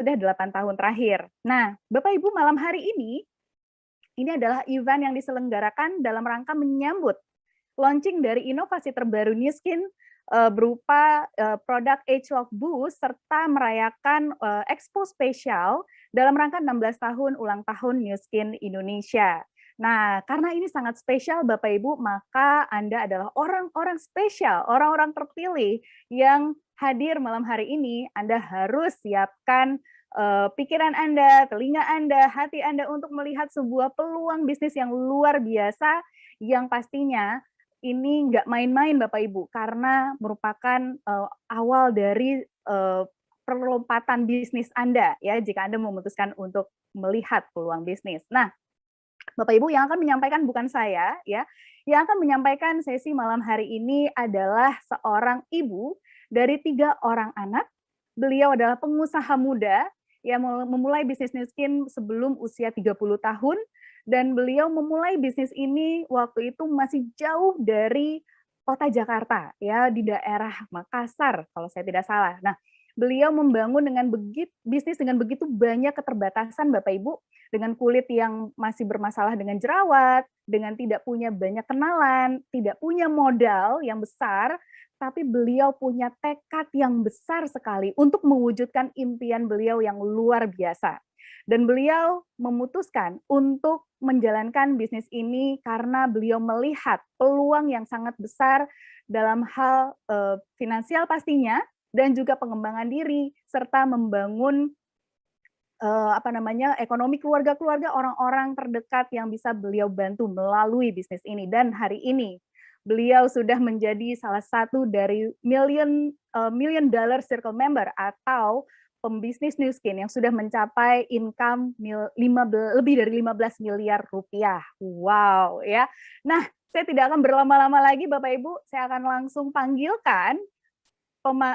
sudah 8 tahun terakhir. Nah, Bapak Ibu, malam hari ini adalah event yang diselenggarakan dalam rangka menyambut launching dari inovasi terbaru Nu Skin berupa produk Agelock Boost serta merayakan expo spesial dalam rangka 16 tahun ulang tahun Nu Skin Indonesia. Nah, karena ini sangat spesial Bapak Ibu, maka Anda adalah orang-orang spesial, orang-orang terpilih yang hadir malam hari ini. Anda harus siapkan pikiran Anda, telinga Anda, hati Anda untuk melihat sebuah peluang bisnis yang luar biasa yang pastinya ini nggak main-main Bapak Ibu, karena merupakan awal dari perlompatan bisnis Anda ya jika Anda memutuskan untuk melihat peluang bisnis. Nah, Bapak Ibu, yang akan menyampaikan bukan saya ya, yang akan menyampaikan sesi malam hari ini adalah seorang ibu dari 3 orang anak. Beliau adalah pengusaha muda yang memulai bisnis Nu Skin sebelum usia 30 tahun, dan beliau memulai bisnis ini waktu itu masih jauh dari kota Jakarta, ya di daerah Makassar kalau saya tidak salah. Nah, beliau membangun bisnis dengan begitu banyak keterbatasan Bapak Ibu, dengan kulit yang masih bermasalah dengan jerawat, dengan tidak punya banyak kenalan, tidak punya modal yang besar, tapi beliau punya tekad yang besar sekali untuk mewujudkan impian beliau yang luar biasa. Dan beliau memutuskan untuk menjalankan bisnis ini karena beliau melihat peluang yang sangat besar dalam hal finansial pastinya, dan juga pengembangan diri, serta membangun ekonomi keluarga-keluarga orang-orang terdekat yang bisa beliau bantu melalui bisnis ini. Dan hari ini beliau sudah menjadi salah satu dari million dollar circle member atau pembisnis Nu Skin yang sudah mencapai income lebih dari 15 miliar rupiah. Wow ya. Nah, saya tidak akan berlama-lama lagi Bapak Ibu, saya akan langsung panggilkan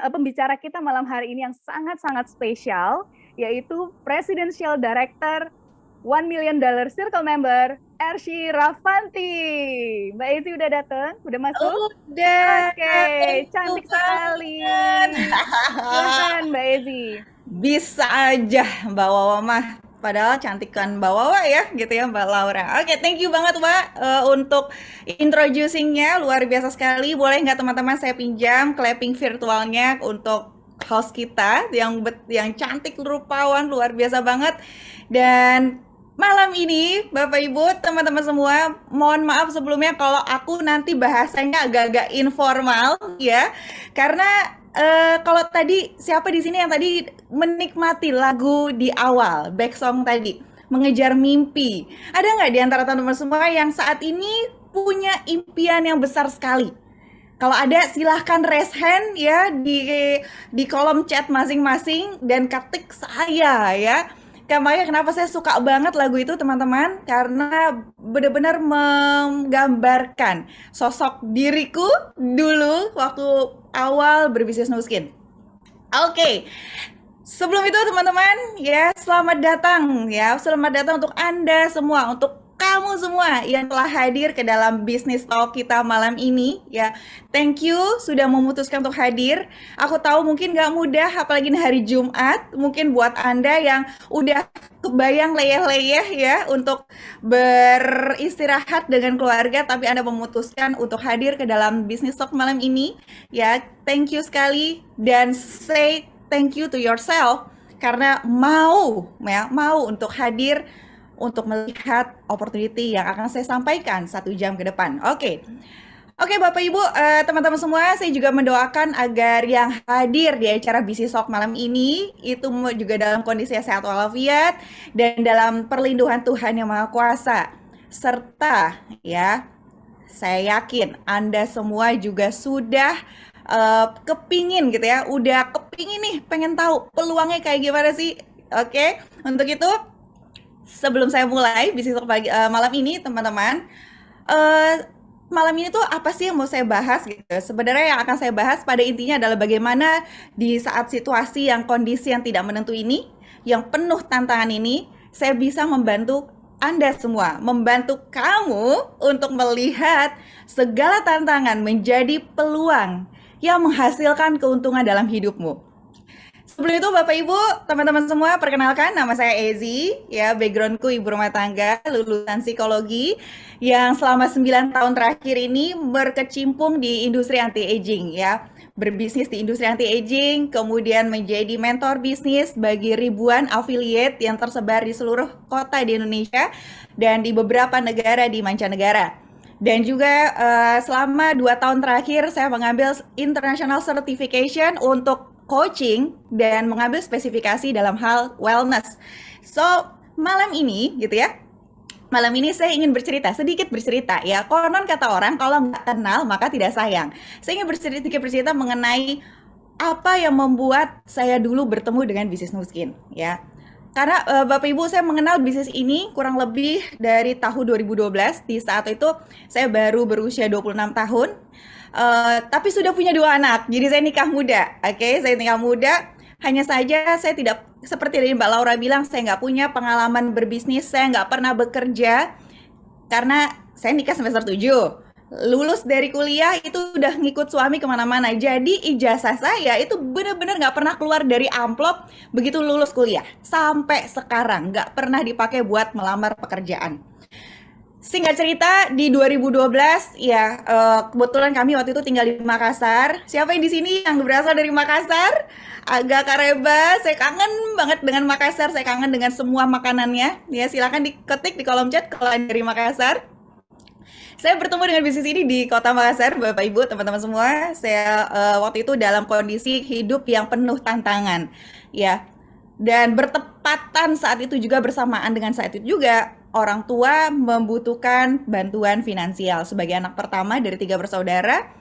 pembicara kita malam hari ini yang sangat-sangat spesial, yaitu Presidential Director $1 million Circle Member, Ersy Rafanti. Mbak Ezi udah datang? Udah masuk? Udah. Oke, cantik sekali. Silakan Mbak Ezi. Bisa aja Mbak Wawa mah. Padahal cantikan Mbak Wawa ya, gitu ya Mbak Laura. Oke, thank you banget Mbak untuk introducing-nya, luar biasa sekali. Boleh nggak teman-teman saya pinjam clapping virtualnya untuk host kita yang cantik, rupawan, luar biasa banget. Dan malam ini Bapak Ibu, teman-teman semua, mohon maaf sebelumnya kalau aku nanti bahasanya agak-agak informal ya, karena kalau tadi siapa di sini yang tadi menikmati lagu di awal back song tadi mengejar mimpi, ada nggak di antara teman-teman semua yang saat ini punya impian yang besar sekali? Kalau ada silahkan raise hand ya di kolom chat masing-masing dan ketik saya ya. Makanya kenapa saya suka banget lagu itu teman-teman, karena benar-benar menggambarkan sosok diriku dulu waktu awal berbisnis Nu Skin. Oke. Sebelum itu teman-teman ya, selamat datang untuk Anda semua, untuk kamu semua yang telah hadir ke dalam Business Talk kita malam ini ya. Thank you sudah memutuskan untuk hadir. Aku tahu mungkin gak mudah, apalagi di hari Jumat. Mungkin buat Anda yang udah kebayang leyeh-leyeh ya untuk beristirahat dengan keluarga, tapi Anda memutuskan untuk hadir ke dalam Business Talk malam ini ya. Thank you sekali, dan say thank you to yourself karena mau untuk hadir untuk melihat opportunity yang akan saya sampaikan 1 jam ke depan. Oke, Bapak Ibu, teman-teman semua, saya juga mendoakan agar yang hadir di acara Business Talk malam ini itu juga dalam kondisi sehat walafiat dan dalam perlindungan Tuhan Yang Maha Kuasa. Serta ya, saya yakin Anda semua juga sudah kepingin gitu ya, udah kepingin nih, pengen tahu peluangnya kayak gimana sih. Oke, untuk itu sebelum saya mulai bisnis malam ini teman-teman, malam ini tuh apa sih yang mau saya bahas gitu. Sebenarnya yang akan saya bahas pada intinya adalah bagaimana di saat situasi yang kondisi yang tidak menentu ini, yang penuh tantangan ini, saya bisa membantu Anda semua, membantu kamu untuk melihat segala tantangan menjadi peluang yang menghasilkan keuntungan dalam hidupmu. Sebelum itu Bapak Ibu, teman-teman semua, perkenalkan nama saya Ezi, ya backgroundku ibu rumah tangga, lulusan psikologi, yang selama 9 tahun terakhir ini berkecimpung di industri anti-aging ya. Berbisnis di industri anti-aging, kemudian menjadi mentor bisnis bagi ribuan affiliate yang tersebar di seluruh kota di Indonesia dan di beberapa negara di mancanegara. Dan juga selama 2 tahun terakhir saya mengambil International Certification untuk coaching dan mengambil spesifikasi dalam hal wellness. So, malam ini gitu ya. Malam ini saya ingin sedikit bercerita ya. Konon kata orang kalau nggak kenal maka tidak sayang. Saya ingin sedikit bercerita mengenai apa yang membuat saya dulu bertemu dengan bisnis Nuskin ya. Karena Bapak Ibu saya mengenal bisnis ini kurang lebih dari tahun 2012. Di saat itu saya baru berusia 26 tahun. Tapi sudah punya 2 anak, jadi saya nikah muda. Oke, saya nikah muda. Hanya saja saya tidak, seperti dari Mbak Laura bilang, saya nggak punya pengalaman berbisnis, saya nggak pernah bekerja, karena saya nikah semester 7. Lulus dari kuliah itu udah ngikut suami kemana-mana. Jadi ijazah saya itu benar-benar nggak pernah keluar dari amplop begitu lulus kuliah. Sampai sekarang nggak pernah dipakai buat melamar pekerjaan. Singkat cerita, di 2012 ya kebetulan kami waktu itu tinggal di Makassar. Siapa yang di sini yang berasal dari Makassar? Agak Kareba, saya kangen banget dengan Makassar, saya kangen dengan semua makanannya. Ya silakan diketik di kolom chat kalau dari Makassar. Saya bertemu dengan bisnis ini di Kota Makassar, Bapak Ibu, teman-teman semua. Saya waktu itu dalam kondisi hidup yang penuh tantangan, ya. Dan bertepatan saat itu juga bersamaan dengan saat itu juga orang tua membutuhkan bantuan finansial. Sebagai anak pertama dari 3 bersaudara,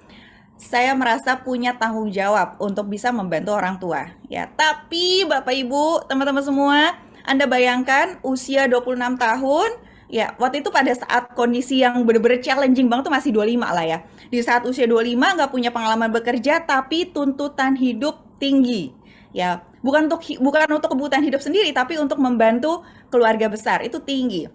saya merasa punya tanggung jawab untuk bisa membantu orang tua. Ya, tapi Bapak Ibu, teman-teman semua, Anda bayangkan usia 26 tahun, ya waktu itu pada saat kondisi yang benar-benar challenging banget tuh masih 25 lah ya. Di saat usia 25 nggak punya pengalaman bekerja, tapi tuntutan hidup tinggi. Ya, bukan untuk kebutuhan hidup sendiri, tapi untuk membantu keluarga besar, itu tinggi.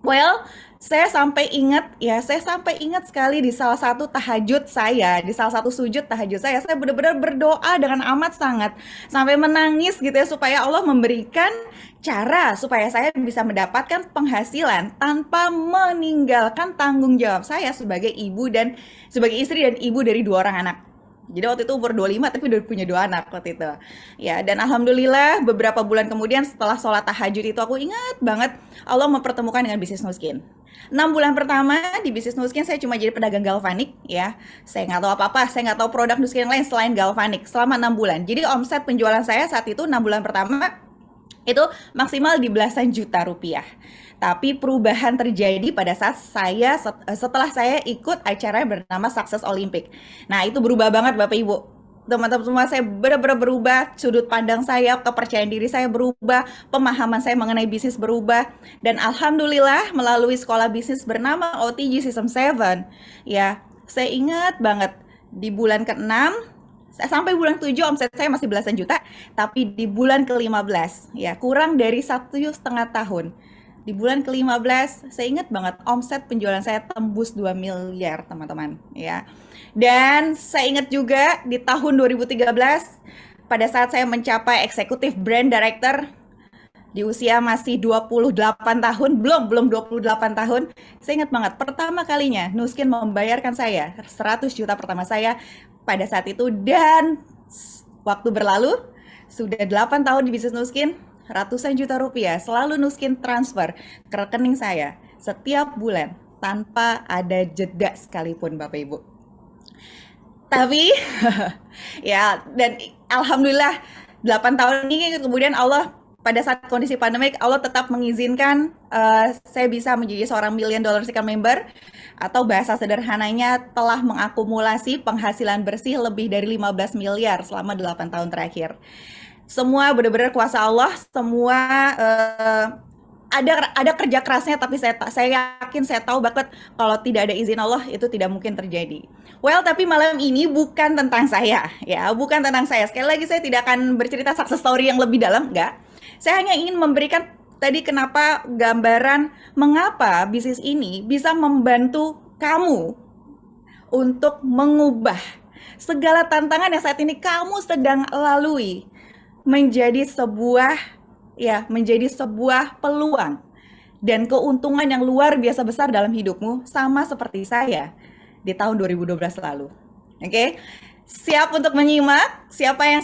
Well, saya sampai ingat sekali di salah satu tahajud saya, di salah satu sujud tahajud saya benar-benar berdoa dengan amat sangat, sampai menangis gitu ya, supaya Allah memberikan cara supaya saya bisa mendapatkan penghasilan tanpa meninggalkan tanggung jawab saya sebagai ibu dan sebagai istri dan ibu dari 2 orang anak. Jadi waktu itu umur 25 tapi udah punya 2 anak waktu itu. Ya, dan alhamdulillah beberapa bulan kemudian setelah sholat tahajud itu aku ingat banget Allah mempertemukan dengan bisnis Nuskin. 6 bulan pertama di bisnis Nuskin saya cuma jadi pedagang galvanik ya. Saya nggak tahu apa-apa, saya nggak tahu produk Nuskin lain selain galvanik selama 6 bulan. Jadi omset penjualan saya saat itu 6 bulan pertama itu maksimal di belasan juta rupiah. Tapi perubahan terjadi pada saat setelah saya ikut acara bernama Success Olympic. Nah, itu berubah banget Bapak Ibu. Teman-teman semua, saya benar-benar berubah, sudut pandang saya, kepercayaan diri saya berubah, pemahaman saya mengenai bisnis berubah, dan alhamdulillah melalui sekolah bisnis bernama OTG System 7, ya, saya ingat banget di bulan ke-6 sampai bulan 7 omset saya masih belasan juta, tapi di bulan ke-15 ya kurang dari 1,5 tahun. Di bulan ke-15 saya ingat banget omset penjualan saya tembus 2 miliar teman-teman ya. Dan saya ingat juga di tahun 2013 pada saat saya mencapai eksekutif brand director di usia masih 28 tahun, belum 28 tahun, saya ingat banget pertama kalinya Nuskin membayarkan saya 100 juta pertama saya pada saat itu, dan waktu berlalu sudah 8 tahun di bisnis Nuskin, ratusan juta rupiah selalu Nuskin transfer ke rekening saya setiap bulan tanpa ada jeda sekalipun Bapak Ibu. Tapi ya, dan alhamdulillah 8 tahun ini kemudian Allah pada saat kondisi pandemik Allah tetap mengizinkan saya bisa menjadi seorang $1 million income member, atau bahasa sederhananya telah mengakumulasi penghasilan bersih lebih dari 15 miliar selama 8 tahun terakhir. Semua benar-benar kuasa Allah, semua ada kerja kerasnya, tapi saya yakin, saya tahu banget kalau tidak ada izin Allah itu tidak mungkin terjadi. Well, tapi malam ini bukan tentang saya, ya, bukan tentang saya. Sekali lagi saya tidak akan bercerita success story yang lebih dalam, enggak. Saya hanya ingin memberikan tadi kenapa gambaran mengapa bisnis ini bisa membantu kamu untuk mengubah segala tantangan yang saat ini kamu sedang lalui. menjadi sebuah peluang dan keuntungan yang luar biasa besar dalam hidupmu, sama seperti saya di tahun 2012 lalu. Oke, siap untuk menyimak? Siapa yang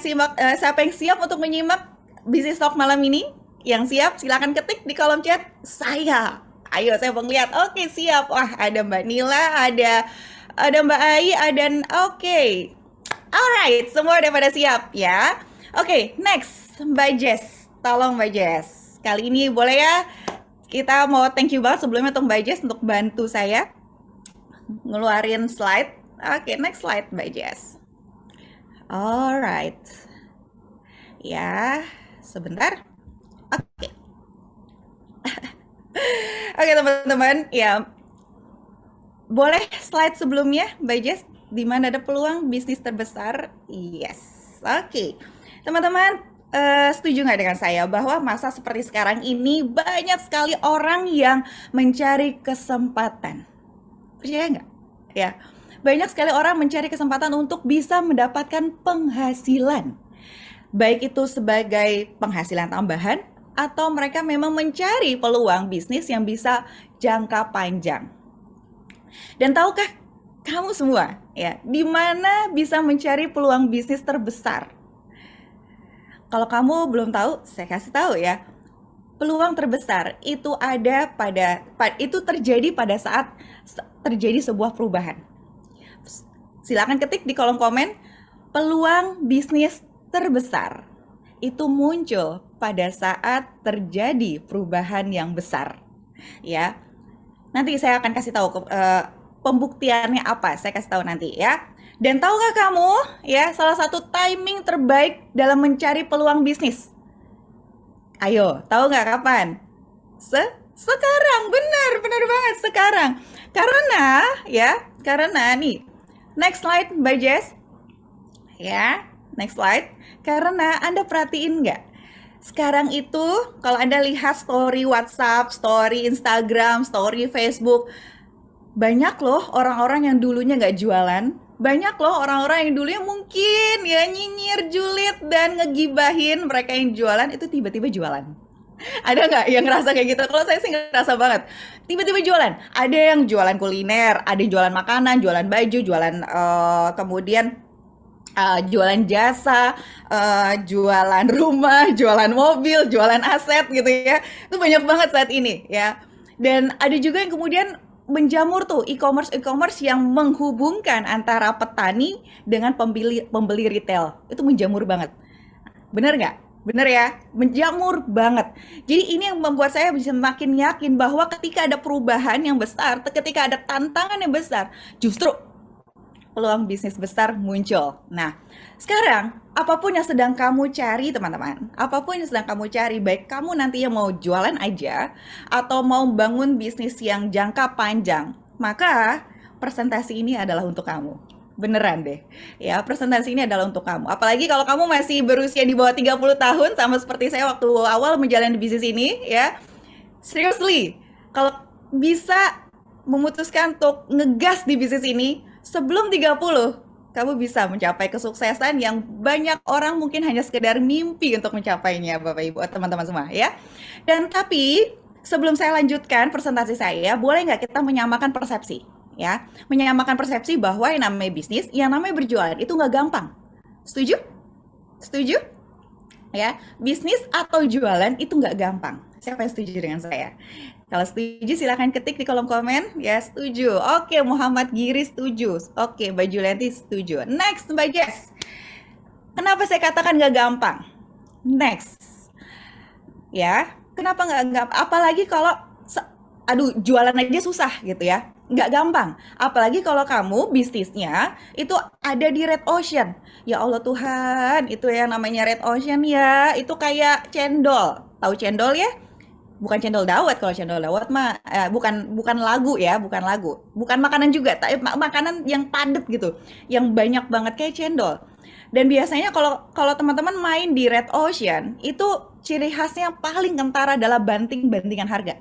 siap untuk menyimak Bisnis Talk malam ini? Yang siap silakan ketik di kolom chat saya. Ayo saya mau lihat. Oke, siap. Wah, ada Mbak Nila, ada Mbak Ai, oke. Alright, semua udah pada siap ya. Oke, next Mbak Jess. Tolong Mbak Jess. Kali ini boleh ya, kita mau thank you banget sebelumnya untuk Mbak Jess untuk bantu saya ngeluarin slide. Oke, next slide Mbak Jess. Alright. Ya, sebentar. Oke. Oke teman-teman, ya boleh slide sebelumnya Mbak Jess, di mana ada peluang bisnis terbesar? Yes. Oke. Teman-teman, setuju nggak dengan saya bahwa masa seperti sekarang ini banyak sekali orang yang mencari kesempatan? Percaya nggak? Ya, banyak sekali orang mencari kesempatan untuk bisa mendapatkan penghasilan. Baik itu sebagai penghasilan tambahan, atau mereka memang mencari peluang bisnis yang bisa jangka panjang. Dan tahukah kamu semua, ya, di mana bisa mencari peluang bisnis terbesar? Kalau kamu belum tahu, saya kasih tahu ya. Peluang terbesar itu terjadi pada saat terjadi sebuah perubahan. Silakan ketik di kolom komen, peluang bisnis terbesar itu muncul pada saat terjadi perubahan yang besar. Ya, nanti saya akan kasih tahu pembuktiannya apa, saya kasih tahu nanti ya. Dan tahukah kamu ya, salah satu timing terbaik dalam mencari peluang bisnis? Ayo, tahu nggak kapan? Sekarang, benar banget sekarang. Karena nih, next slide Mbak Jess. Ya, next slide. Karena Anda perhatiin nggak? Sekarang itu kalau Anda lihat story WhatsApp, story Instagram, story Facebook, banyak loh orang-orang yang dulunya nggak jualan. Banyak loh orang-orang yang dulunya mungkin ya nyinyir, julid, dan ngegibahin mereka yang jualan, itu tiba-tiba jualan. Ada nggak yang ngerasa kayak gitu? Kalau saya sih ngerasa banget. Tiba-tiba jualan. Ada yang jualan kuliner, ada yang jualan makanan, jualan baju, jualan kemudian jualan jasa, jualan rumah, jualan mobil, jualan aset gitu ya. Itu banyak banget saat ini ya. Dan ada juga yang kemudian menjamur tuh e-commerce yang menghubungkan antara petani dengan pembeli retail. Itu menjamur banget. Bener nggak? Bener ya? Menjamur banget. Jadi ini yang membuat saya bisa makin yakin bahwa ketika ada perubahan yang besar, ketika ada tantangan yang besar, justru peluang bisnis besar muncul. Nah, sekarang apapun yang sedang kamu cari teman-teman, apapun yang sedang kamu cari, baik kamu nantinya mau jualan aja atau mau bangun bisnis yang jangka panjang, maka presentasi ini adalah untuk kamu. Beneran deh, ya, presentasi ini adalah untuk kamu. Apalagi kalau kamu masih berusia di bawah 30 tahun, sama seperti saya waktu awal menjalani bisnis ini, ya. Seriously, kalau bisa memutuskan untuk ngegas di bisnis ini, sebelum 30, kamu bisa mencapai kesuksesan yang banyak orang mungkin hanya sekedar mimpi untuk mencapainya, Bapak Ibu, teman-teman semua ya. Dan tapi sebelum saya lanjutkan presentasi saya, boleh nggak kita menyamakan persepsi ya? Menyamakan persepsi bahwa yang namanya bisnis, yang namanya berjualan itu nggak gampang. Setuju? Setuju? Ya, bisnis atau jualan itu nggak gampang. Siapa yang setuju dengan saya? Kalau setuju silahkan ketik di kolom komen. Ya, setuju. Oke, Muhammad Giri setuju. Oke, Mbak Julianti setuju. Next, Mbak Jess. Kenapa saya katakan nggak gampang? Next. Ya, kenapa nggak gampang? Apalagi kalau, jualan aja susah gitu ya. Nggak gampang. Apalagi kalau kamu bisnisnya itu ada di red ocean. Ya Allah Tuhan, itu yang namanya red ocean ya. Itu kayak cendol. Tahu cendol ya? Bukan cendol dawet. Kalau cendol dawet mah bukan lagu ya, bukan lagu, bukan makanan juga, tapi makanan yang padat gitu, yang banyak banget kayak cendol. Dan biasanya kalau teman-teman main di red ocean itu ciri khasnya paling kentara adalah banting-bantingan harga.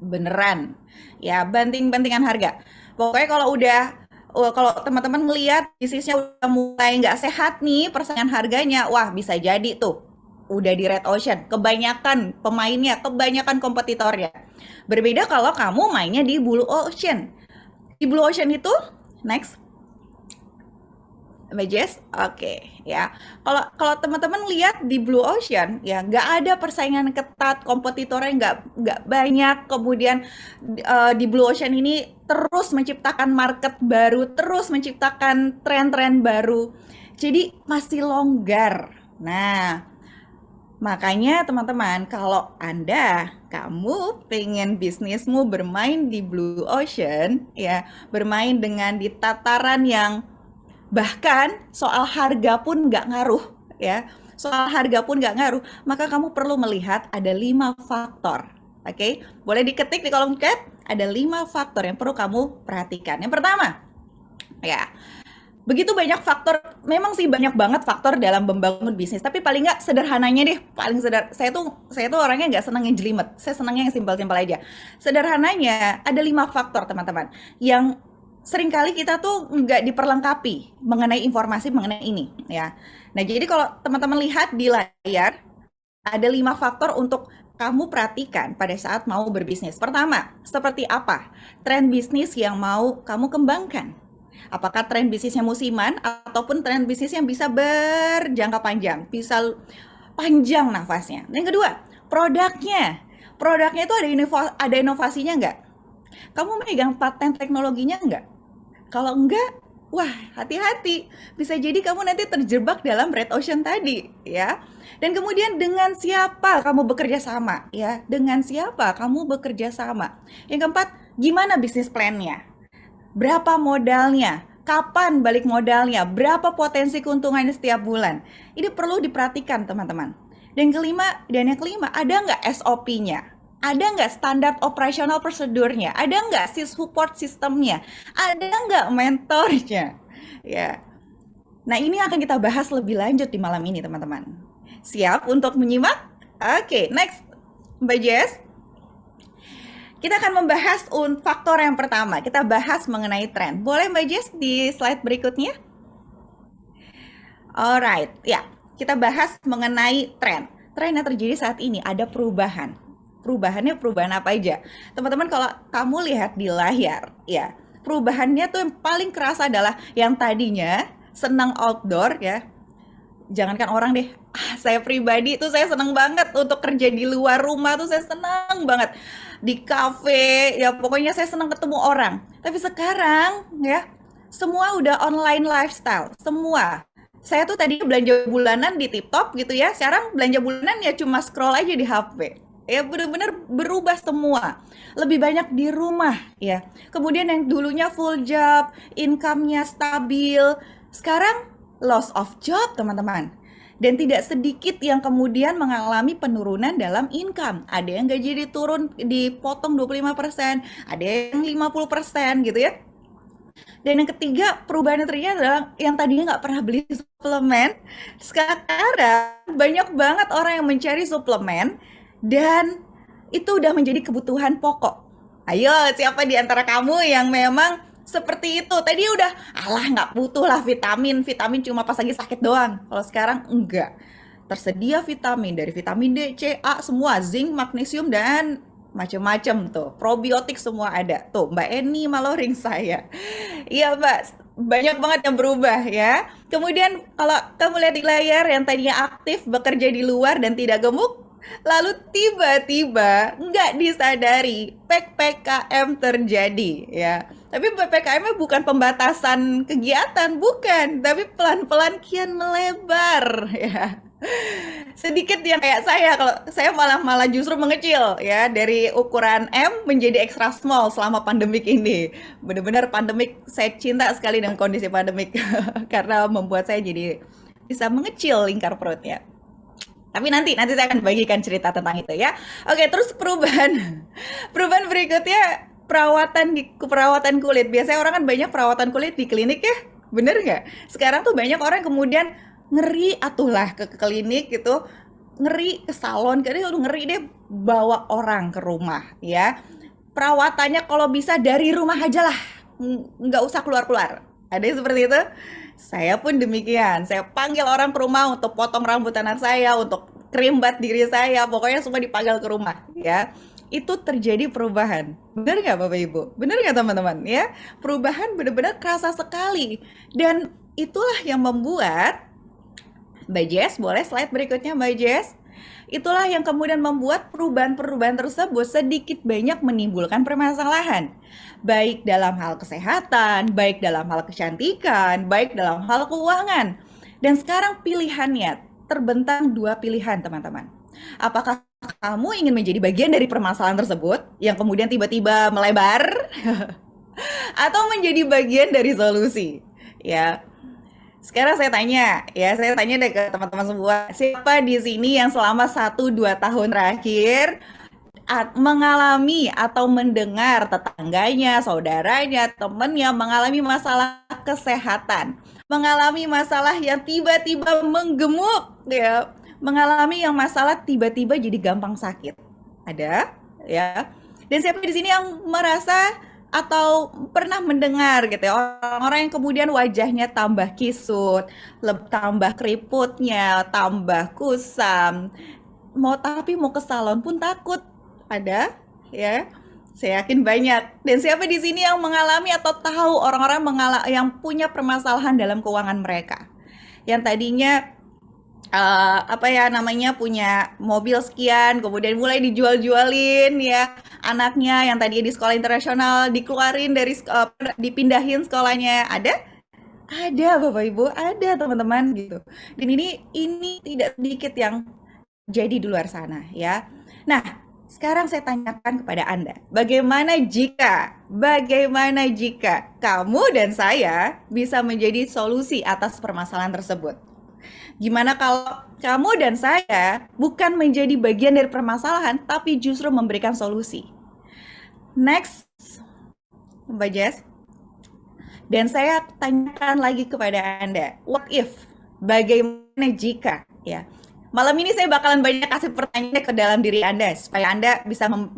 Beneran ya, banting-bantingan harga. Pokoknya kalau Kalau teman-teman ngelihat bisnisnya udah mulai nggak sehat nih persaingan harganya, wah bisa jadi tuh udah di red ocean. Kebanyakan pemainnya, kebanyakan kompetitornya. Berbeda kalau kamu mainnya di blue ocean. Di blue ocean itu, next, Mbak Jess, oke ya. Kalau kalau teman-teman lihat di Blue Ocean, ya nggak ada persaingan ketat, kompetitornya nggak banyak. Kemudian di Blue Ocean ini terus menciptakan market baru, terus menciptakan tren-tren baru. Jadi masih longgar. Nah, makanya teman-teman, kalau kamu pengen bisnismu bermain di Blue Ocean, ya bermain dengan di tataran yang bahkan soal harga pun nggak ngaruh, ya. Soal harga pun nggak ngaruh, maka kamu perlu melihat ada 5 faktor. Oke, boleh diketik di kolom chat. Ada 5 faktor yang perlu kamu perhatikan. Yang pertama, ya, begitu banyak faktor, memang sih banyak banget faktor dalam membangun bisnis. Tapi paling nggak sederhananya deh, paling sederhana. Saya tuh orangnya nggak senang yang jelimet. Saya senangnya yang simpel-simpel aja. Sederhananya ada 5 faktor teman-teman yang seringkali kita tuh nggak diperlengkapi mengenai informasi mengenai ini ya. Nah jadi kalau teman-teman lihat di layar ada 5 faktor untuk kamu perhatikan pada saat mau berbisnis. Pertama, seperti apa tren bisnis yang mau kamu kembangkan? Apakah tren bisnisnya musiman ataupun tren bisnis yang bisa berjangka panjang, bisa panjang nafasnya? Yang kedua, produknya. Produknya itu ada inovasinya nggak? Kamu megang paten teknologinya nggak? Kalau enggak, wah hati-hati. Bisa jadi kamu nanti terjebak dalam red ocean tadi, ya. Dan kemudian dengan siapa kamu bekerja sama, ya? Dengan siapa kamu bekerja sama? Yang keempat, gimana bisnis plan-nya? Berapa modalnya? Kapan balik modalnya? Berapa potensi keuntungannya setiap bulan? Ini perlu diperhatikan, teman-teman. Dan yang kelima, ada nggak SOP-nya? Ada nggak standar operasional prosedurnya? Ada nggak si support sistemnya? Ada nggak mentornya? Ya. Nah, ini akan kita bahas lebih lanjut di malam ini, teman-teman. Siap untuk menyimak? Oke, next. Mbak Jess. Kita akan membahas faktor yang pertama. Kita bahas mengenai tren. Boleh Mbak Jess di slide berikutnya? Alright, ya. Kita bahas mengenai tren. Tren yang terjadi saat ini ada perubahan. Perubahan apa aja? Teman-teman kalau kamu lihat di layar, ya. Perubahannya tuh yang paling kerasa adalah yang tadinya senang outdoor ya. Jangankan orang deh, saya pribadi tuh saya senang banget untuk kerja di luar rumah tuh saya senang banget. Di kafe, ya pokoknya saya senang ketemu orang. Tapi sekarang ya, semua udah online lifestyle, semua. Saya tuh tadi belanja bulanan di TikTok gitu ya, sekarang belanja bulanan ya cuma scroll aja di HP. Ya benar-benar berubah semua. Lebih banyak di rumah ya. Kemudian yang dulunya full job, income-nya stabil, sekarang loss of job teman-teman. Dan tidak sedikit yang kemudian mengalami penurunan dalam income. Ada yang gaji dipotong 25%, ada yang 50% gitu ya. Dan yang ketiga, perubahan yang terjadi adalah yang tadinya nggak pernah beli suplemen, sekarang banyak banget orang yang mencari suplemen dan itu udah menjadi kebutuhan pokok. Ayo, siapa di antara kamu yang memang seperti itu? Tadi udah, alah nggak butuh lah vitamin cuma pas lagi sakit doang. Kalau sekarang enggak. Tersedia vitamin, dari vitamin D, C, A, semua, zinc, magnesium, dan macam-macam tuh. Probiotik semua ada. Tuh, Mbak Eni Maloring saya. Iya, Mbak. Banyak banget yang berubah ya. Kemudian kalau kamu lihat di layar yang tadinya aktif bekerja di luar dan tidak gemuk, lalu tiba-tiba nggak disadari PPKM terjadi ya. Tapi PPKM-nya bukan pembatasan kegiatan, bukan. Tapi pelan-pelan kian melebar ya. Sedikit yang kayak saya, kalau saya malah justru mengecil ya, dari ukuran M menjadi extra small selama pandemik ini. Benar-benar pandemik, saya cinta sekali dengan kondisi pandemik karena membuat saya jadi bisa mengecil lingkar perutnya. Tapi nanti saya akan bagikan cerita tentang itu ya. Oke, terus perubahan berikutnya perawatan kulit. Biasanya orang kan banyak perawatan kulit di klinik ya, bener nggak? Sekarang tuh banyak orang kemudian ngeri atulah ke klinik gitu, ngeri ke salon, karena udah ngeri deh bawa orang ke rumah ya. Perawatannya kalau bisa dari rumah aja lah. nggak usah keluar-keluar. Ada yang seperti itu? Saya pun demikian. Saya panggil orang ke rumah untuk potong rambut anak saya, untuk kerimbat diri saya, pokoknya semua dipanggil ke rumah, ya. Itu terjadi perubahan. Benar nggak Bapak Ibu? Benar nggak teman-teman? Ya, perubahan benar-benar kerasa sekali. Dan itulah yang membuat Mbak Jess, boleh slide berikutnya Mbak Jess? Itulah yang kemudian membuat perubahan-perubahan tersebut sedikit banyak menimbulkan permasalahan. Baik dalam hal kesehatan, baik dalam hal kecantikan, baik dalam hal keuangan. Dan sekarang pilihannya terbentang dua pilihan teman-teman. Apakah kamu ingin menjadi bagian dari permasalahan tersebut yang kemudian tiba-tiba melebar atau menjadi bagian dari solusi? Ya, sekarang saya tanya deh ke teman-teman semua, siapa di sini yang selama 1-2 tahun terakhir mengalami atau mendengar tetangganya, saudaranya, temannya mengalami masalah kesehatan, mengalami masalah yang tiba-tiba menggemuk, ya, mengalami yang masalah tiba-tiba jadi gampang sakit? Ada, ya. Dan siapa di sini yang merasa atau pernah mendengar gitu ya, orang-orang yang kemudian wajahnya tambah kisut, tambah keriputnya, tambah kusam, mau ke salon pun takut? Ada, ya. Saya yakin banyak. Dan siapa di sini yang mengalami atau tahu orang-orang yang punya permasalahan dalam keuangan mereka? Yang tadinya punya mobil sekian, kemudian mulai dijual-jualin, ya, anaknya yang tadinya di sekolah internasional dikeluarin dipindahin sekolahnya. Ada Bapak Ibu, ada teman-teman gitu. Dan ini tidak sedikit yang jadi di luar sana, ya. Nah, sekarang saya tanyakan kepada Anda, bagaimana jika kamu dan saya bisa menjadi solusi atas permasalahan tersebut? Gimana kalau kamu dan saya bukan menjadi bagian dari permasalahan, tapi justru memberikan solusi? Next, Mbak Jess. Dan saya tanyakan lagi kepada Anda, what if? Bagaimana jika? Ya, malam ini saya bakalan banyak kasih pertanyaan ke dalam diri Anda supaya Anda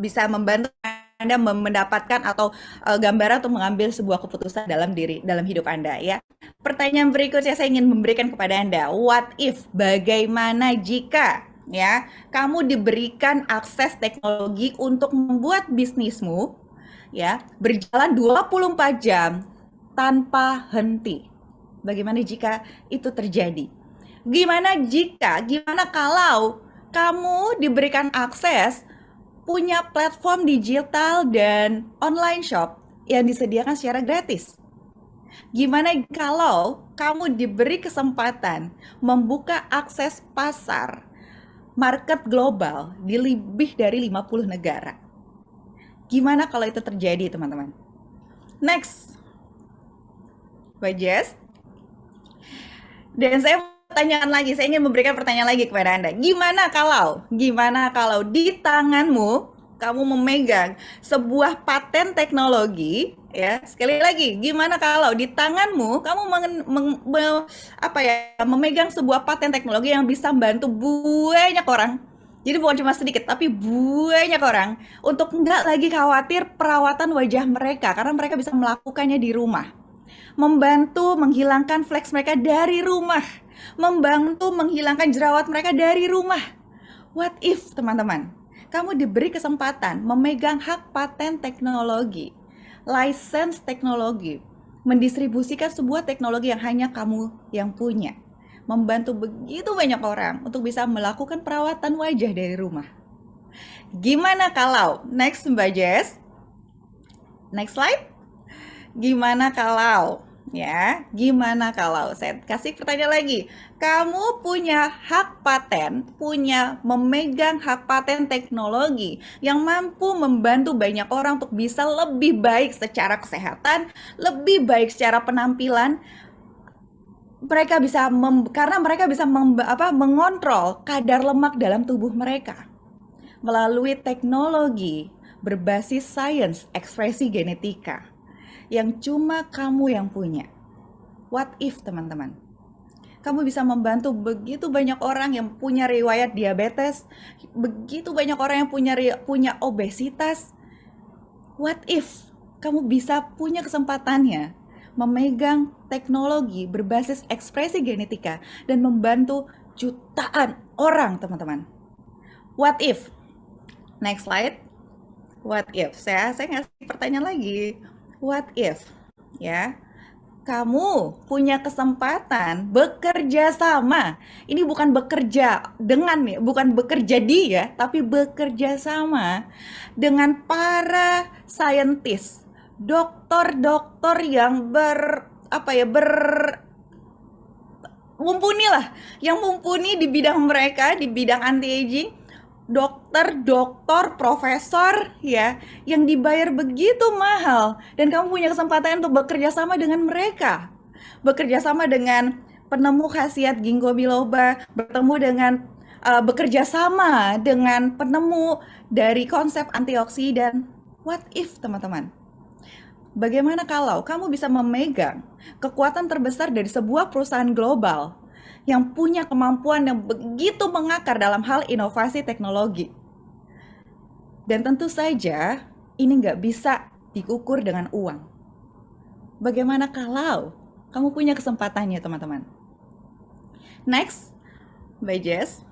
bisa membantu Anda mendapatkan atau gambaran untuk mengambil sebuah keputusan dalam hidup Anda, ya. Pertanyaan berikutnya saya ingin memberikan kepada Anda, what if? Bagaimana jika, ya, kamu diberikan akses teknologi untuk membuat bisnismu, ya, berjalan 24 jam tanpa henti? Bagaimana jika itu terjadi? Gimana kalau kamu diberikan akses punya platform digital dan online shop yang disediakan secara gratis? Gimana kalau kamu diberi kesempatan membuka akses pasar market global di lebih dari 50 negara? Gimana kalau itu terjadi, teman-teman? Next, Mbak Jess. Dan saya ingin memberikan pertanyaan lagi kepada Anda. Gimana kalau di tanganmu kamu memegang sebuah paten teknologi, ya. Sekali lagi, gimana kalau di tanganmu kamu memegang sebuah paten teknologi yang bisa membantu banyak orang. Jadi bukan cuma sedikit, tapi banyak orang untuk nggak lagi khawatir perawatan wajah mereka karena mereka bisa melakukannya di rumah. Membantu menghilangkan fleks mereka dari rumah, membantu menghilangkan jerawat mereka dari rumah. What if, teman-teman, kamu diberi kesempatan memegang hak paten teknologi, license teknologi, mendistribusikan sebuah teknologi yang hanya kamu yang punya, membantu begitu banyak orang untuk bisa melakukan perawatan wajah dari rumah? Gimana kalau, next Mbak Jess, next slide. Gimana kalau saya kasih pertanyaan lagi, kamu punya hak paten, memegang hak paten teknologi yang mampu membantu banyak orang untuk bisa lebih baik secara kesehatan, lebih baik secara penampilan. Mereka bisa mengontrol kadar lemak dalam tubuh mereka melalui teknologi berbasis sains ekspresi genetika yang cuma kamu yang punya. What if, teman-teman? Kamu bisa membantu begitu banyak orang yang punya riwayat diabetes, begitu banyak orang yang punya obesitas. What if kamu bisa punya kesempatannya memegang teknologi berbasis ekspresi genetika dan membantu jutaan orang, teman-teman. What if? Next slide. What if? Saya ngasih pertanyaan lagi. What if? Ya, kamu punya kesempatan bekerja sama. Ini bukan bekerja dengan nih, bukan bekerja di ya, tapi bekerja sama dengan para saintis, dokter-dokter yang mumpuni lah, yang mumpuni di bidang mereka, di bidang anti aging, dokter, doktor, profesor ya, yang dibayar begitu mahal dan kamu punya kesempatan untuk bekerja sama dengan mereka. Bekerja sama dengan penemu khasiat ginkgo biloba, bertemu dengan bekerja sama dengan penemu dari konsep antioksidan. What if, teman-teman? Bagaimana kalau kamu bisa memegang kekuatan terbesar dari sebuah perusahaan global yang punya kemampuan yang begitu mengakar dalam hal inovasi teknologi? Dan tentu saja ini nggak bisa diukur dengan uang. Bagaimana kalau kamu punya kesempatannya, teman-teman? Next, Mbak Jess.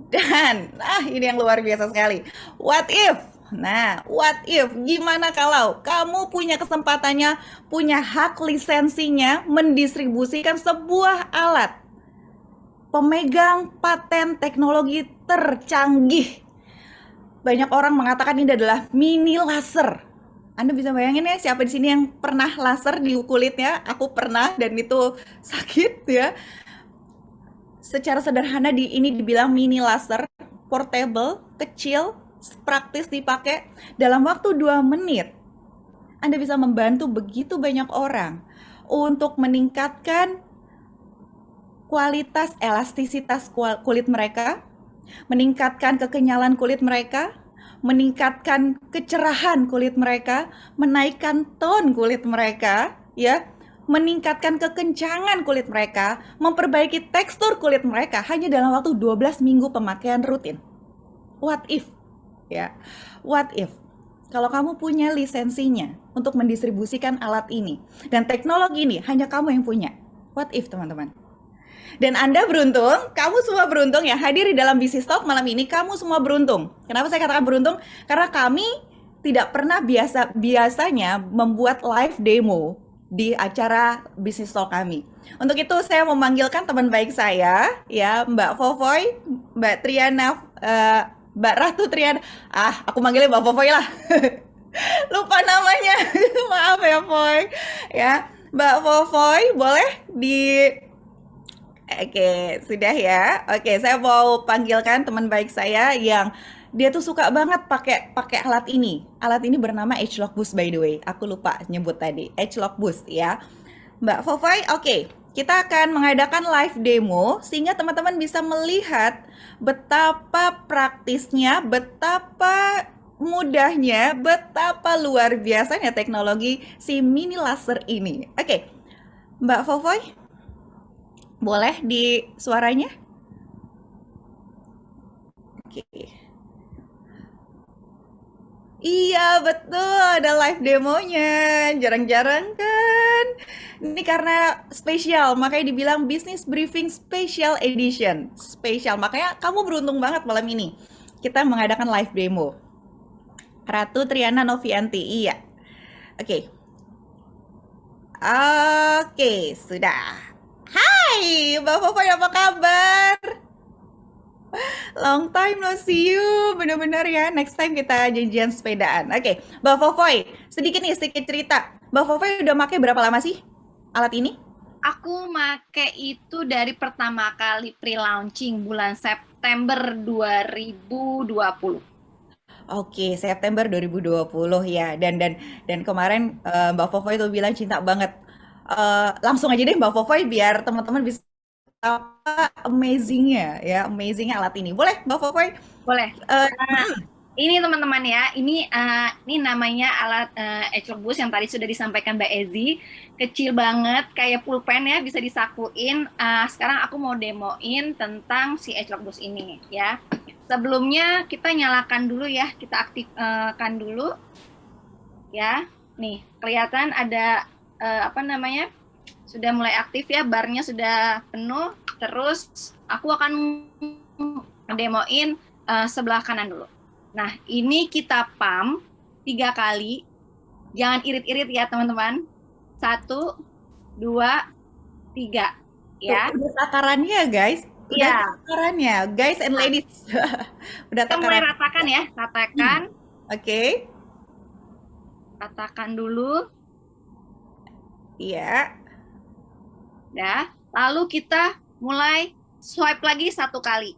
Dan, ini yang luar biasa sekali. What if? Nah, what if? Gimana kalau kamu punya kesempatannya, punya hak lisensinya, mendistribusikan sebuah alat, pemegang paten teknologi tercanggih. Banyak orang mengatakan ini adalah mini laser. Anda bisa bayangin ya, siapa di sini yang pernah laser di kulitnya? Aku pernah dan itu sakit ya. Secara sederhana ini dibilang mini laser, portable, kecil, praktis dipakai dalam waktu 2 menit. Anda bisa membantu begitu banyak orang untuk meningkatkan kualitas elastisitas kulit mereka, meningkatkan kekenyalan kulit mereka, meningkatkan kecerahan kulit mereka, menaikkan tone kulit mereka, ya, meningkatkan kekencangan kulit mereka, memperbaiki tekstur kulit mereka hanya dalam waktu 12 minggu pemakaian rutin. What if? Ya, what if? Kalau kamu punya lisensinya untuk mendistribusikan alat ini dan teknologi ini hanya kamu yang punya. What if, teman-teman? Dan Anda beruntung, kamu semua beruntung ya hadir di dalam Bisnis Talk malam ini, kamu semua beruntung. Kenapa saya katakan beruntung? Karena kami tidak pernah biasanya membuat live demo di acara Bisnis Talk kami. Untuk itu saya memanggilkan teman baik saya, ya, Mbak Fofoy, Mbak Triana, Mbak Ratu Triana. Aku manggilnya Mbak Fofoy lah. Lupa namanya. Maaf ya, Foy. Ya, Mbak Fofoy, boleh Oke, sudah ya. Oke, saya mau panggilkan teman baik saya yang dia tuh suka banget pakai alat ini. Alat ini bernama Agelock Boost, by the way. Aku lupa nyebut tadi. Agelock Boost ya. Mbak Fofoy, oke. Kita akan mengadakan live demo sehingga teman-teman bisa melihat betapa praktisnya, betapa mudahnya, betapa luar biasanya teknologi si mini laser ini. Oke. Mbak Fofoy, boleh di suaranya? Oke. Iya, betul. Ada live demonya. Jarang-jarang kan? Ini karena spesial, makanya dibilang Business Briefing Special Edition. Spesial, makanya kamu beruntung banget malam ini. Kita mengadakan live demo. Ratu Triana Novianti, iya. Oke. Oke, sudah. Hai, Mbak Fofoy, apa kabar? Long time no see you, bener-bener ya. Next time kita janjian sepedaan. Oke, Mbak Fofoy, sedikit cerita. Mbak Fofoy udah pakai berapa lama sih alat ini? Aku make itu dari pertama kali pre-launching bulan September 2020. Oke, September 2020 ya. Dan kemarin Mbak Fofoy tuh bilang cinta banget. Langsung aja deh Mbak Fofoy biar teman-teman bisa apa amazingnya alat ini. Boleh Mbak Fofoy? Boleh. Ini teman-teman ya, ini namanya alat Agelock Boost yang tadi sudah disampaikan Mbak Ezi. Kecil banget, kayak pulpen ya, bisa disakuin. Sekarang aku mau demoin tentang si Agelock Boost ini ya. Sebelumnya kita nyalakan dulu ya, kita aktifkan dulu ya. Nih, kelihatan ada apa namanya? Sudah mulai aktif ya, barnya sudah penuh. Terus aku akan demoin sebelah kanan dulu. Nah, ini kita pump 3 kali. Jangan irit-irit ya, teman-teman. 1, 2, 3. Ya. Tuh, udah takarannya guys. Udah Iya. takarannya, guys and ladies. Udah Kita mulai takaran. ratakan ya, ratakan. Oke. Ratakan dulu. Iya. Ya. Lalu kita mulai swipe lagi 1 kali.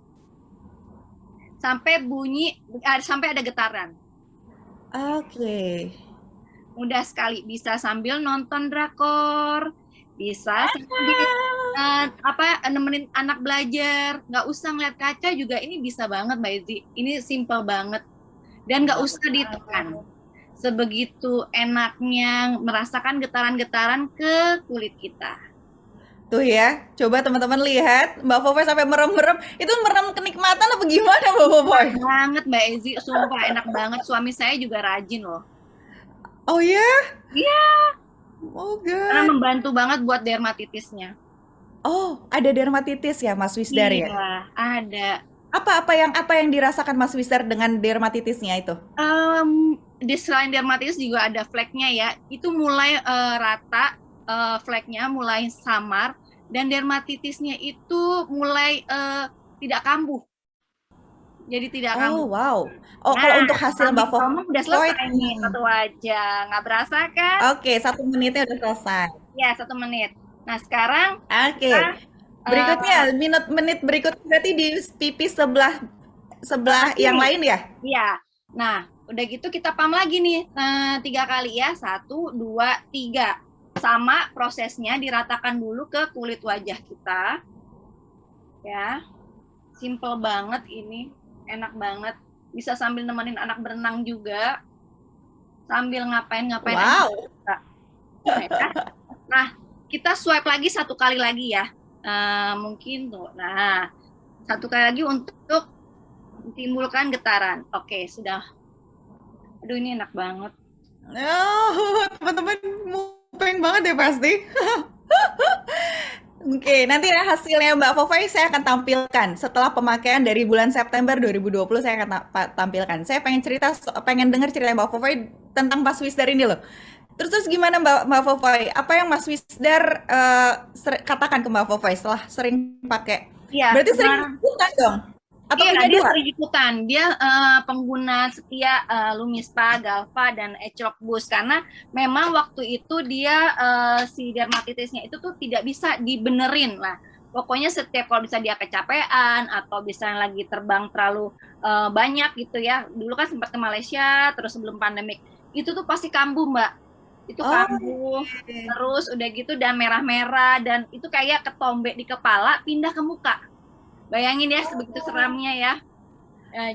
Sampai bunyi, sampai ada getaran. Oke. Mudah sekali, bisa sambil nonton drakor, bisa sambil nemenin anak belajar, nggak usah ngeliat kaca juga, ini bisa banget Mbak Ezi. Ini simple banget dan nggak usah ditekan. Sebegitu enaknya merasakan getaran-getaran ke kulit kita. Tuh ya, coba teman-teman lihat, Mbak Fofoy sampai merem-merem. Itu merem kenikmatan apa gimana Mbak Fofoy? Banget Mbak Ezi, sumpah enak banget. Suami saya juga rajin loh. Oh ya? Iya. Oh Karena god. membantu banget buat dermatitisnya. Oh, ada dermatitis ya Mas Wisdar ya? Iya, ada. Apa yang dirasakan Mas Wisdar dengan dermatitisnya itu? Di selain dermatitis juga ada fleknya ya. Itu mulai rata, fleknya mulai samar, dan dermatitisnya itu mulai tidak kambuh. Jadi tidak kambuh. Oh wow. Oh, kalau untuk hasil Mbak Mbak Fofoy udah Fofoy, selesai nih satu wajah, nggak berasa kan? oke, 1 menitnya udah selesai. Ya 1 menit. Nah sekarang Oke. kita Berikutnya, menit berikutnya berarti di pipi sebelah yang lain ya? Iya. Nah, udah gitu kita pump lagi nih 3 kali ya. 1, 2, 3. Sama prosesnya, diratakan dulu ke kulit wajah kita. Ya. Simple banget ini. Enak banget. Bisa sambil nemenin anak berenang juga. Sambil ngapain-ngapain. Wow. Nah, kita swipe lagi 1 kali lagi ya. Mungkin tuh. Nah, 1 kali lagi untuk timbulkan getaran. Oke, sudah. Aduh, ini enak banget. Oh, teman-teman mupeng banget ya pasti. Oke, nanti ya hasilnya Mbak Fofoy saya akan tampilkan setelah pemakaian dari bulan September 2020 saya akan tampilkan. Saya pengen dengar cerita Mbak Fofoy tentang Mas Wisdar ini loh. Terus gimana Mbak Fofoy? Apa yang Mas Wisdar katakan ke Mbak Fofoy setelah sering pakai? Iya, Berarti sering ikutan dong? Atau iya, punya dia 2? sering ikutan. Dia pengguna setia Lumispa, Galva, dan Age-Lock Boost. Karena memang waktu itu dia si dermatitisnya itu tuh tidak bisa dibenerin lah. Pokoknya setiap kalau bisa dia kecapean atau bisa lagi terbang terlalu banyak gitu ya. Dulu kan sempat ke Malaysia, terus sebelum pandemik. Itu tuh pasti kambuh, Mbak. Itu kambuh, terus udah gitu dan merah-merah, dan itu kayak ketombe di kepala pindah ke muka. Bayangin ya sebegitu seramnya ya.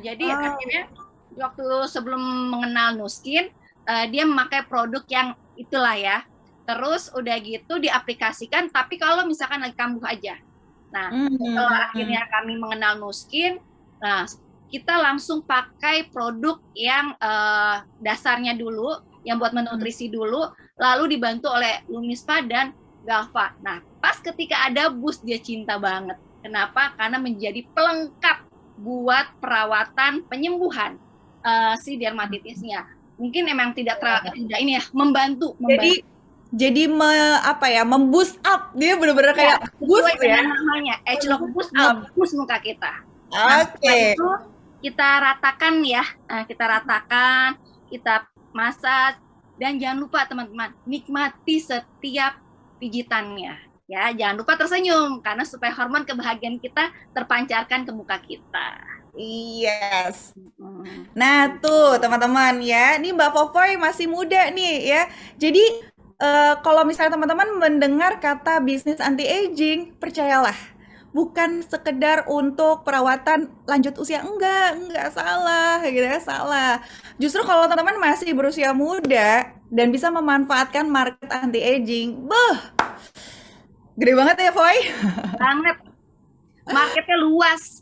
Jadi akhirnya waktu sebelum mengenal Nu Skin, dia memakai produk yang itulah ya. Terus udah gitu diaplikasikan, tapi kalau misalkan lagi kambuh aja. Nah, setelah akhirnya kami mengenal Nu Skin, nah kita langsung pakai produk yang dasarnya dulu, yang buat menutrisi dulu, lalu dibantu oleh Lumispa dan Galva. Nah, pas ketika ada boost dia cinta banget. Kenapa? Karena menjadi pelengkap buat perawatan penyembuhan si dermatitisnya. Mungkin emang tidak ini ya, membantu. Jadi memboost up. Dia benar-benar kayak boost ya. Namanya Age-Lock Boost, boost muka kita. Oke. Itu kita ratakan ya, kita masak, dan jangan lupa teman-teman nikmati setiap pijitannya. Ya, jangan lupa tersenyum karena supaya hormon kebahagiaan kita terpancarkan ke muka kita. Yes. Nah, tuh teman-teman ya. Ini Mbak Fofoy masih muda nih ya. Jadi kalau misalnya teman-teman mendengar kata bisnis anti-aging, percayalah, bukan sekedar untuk perawatan lanjut usia. Enggak salah, gitu ya, salah. Justru kalau teman-teman masih berusia muda dan bisa memanfaatkan market anti-aging, gede banget ya, Foy? Banget. Marketnya luas.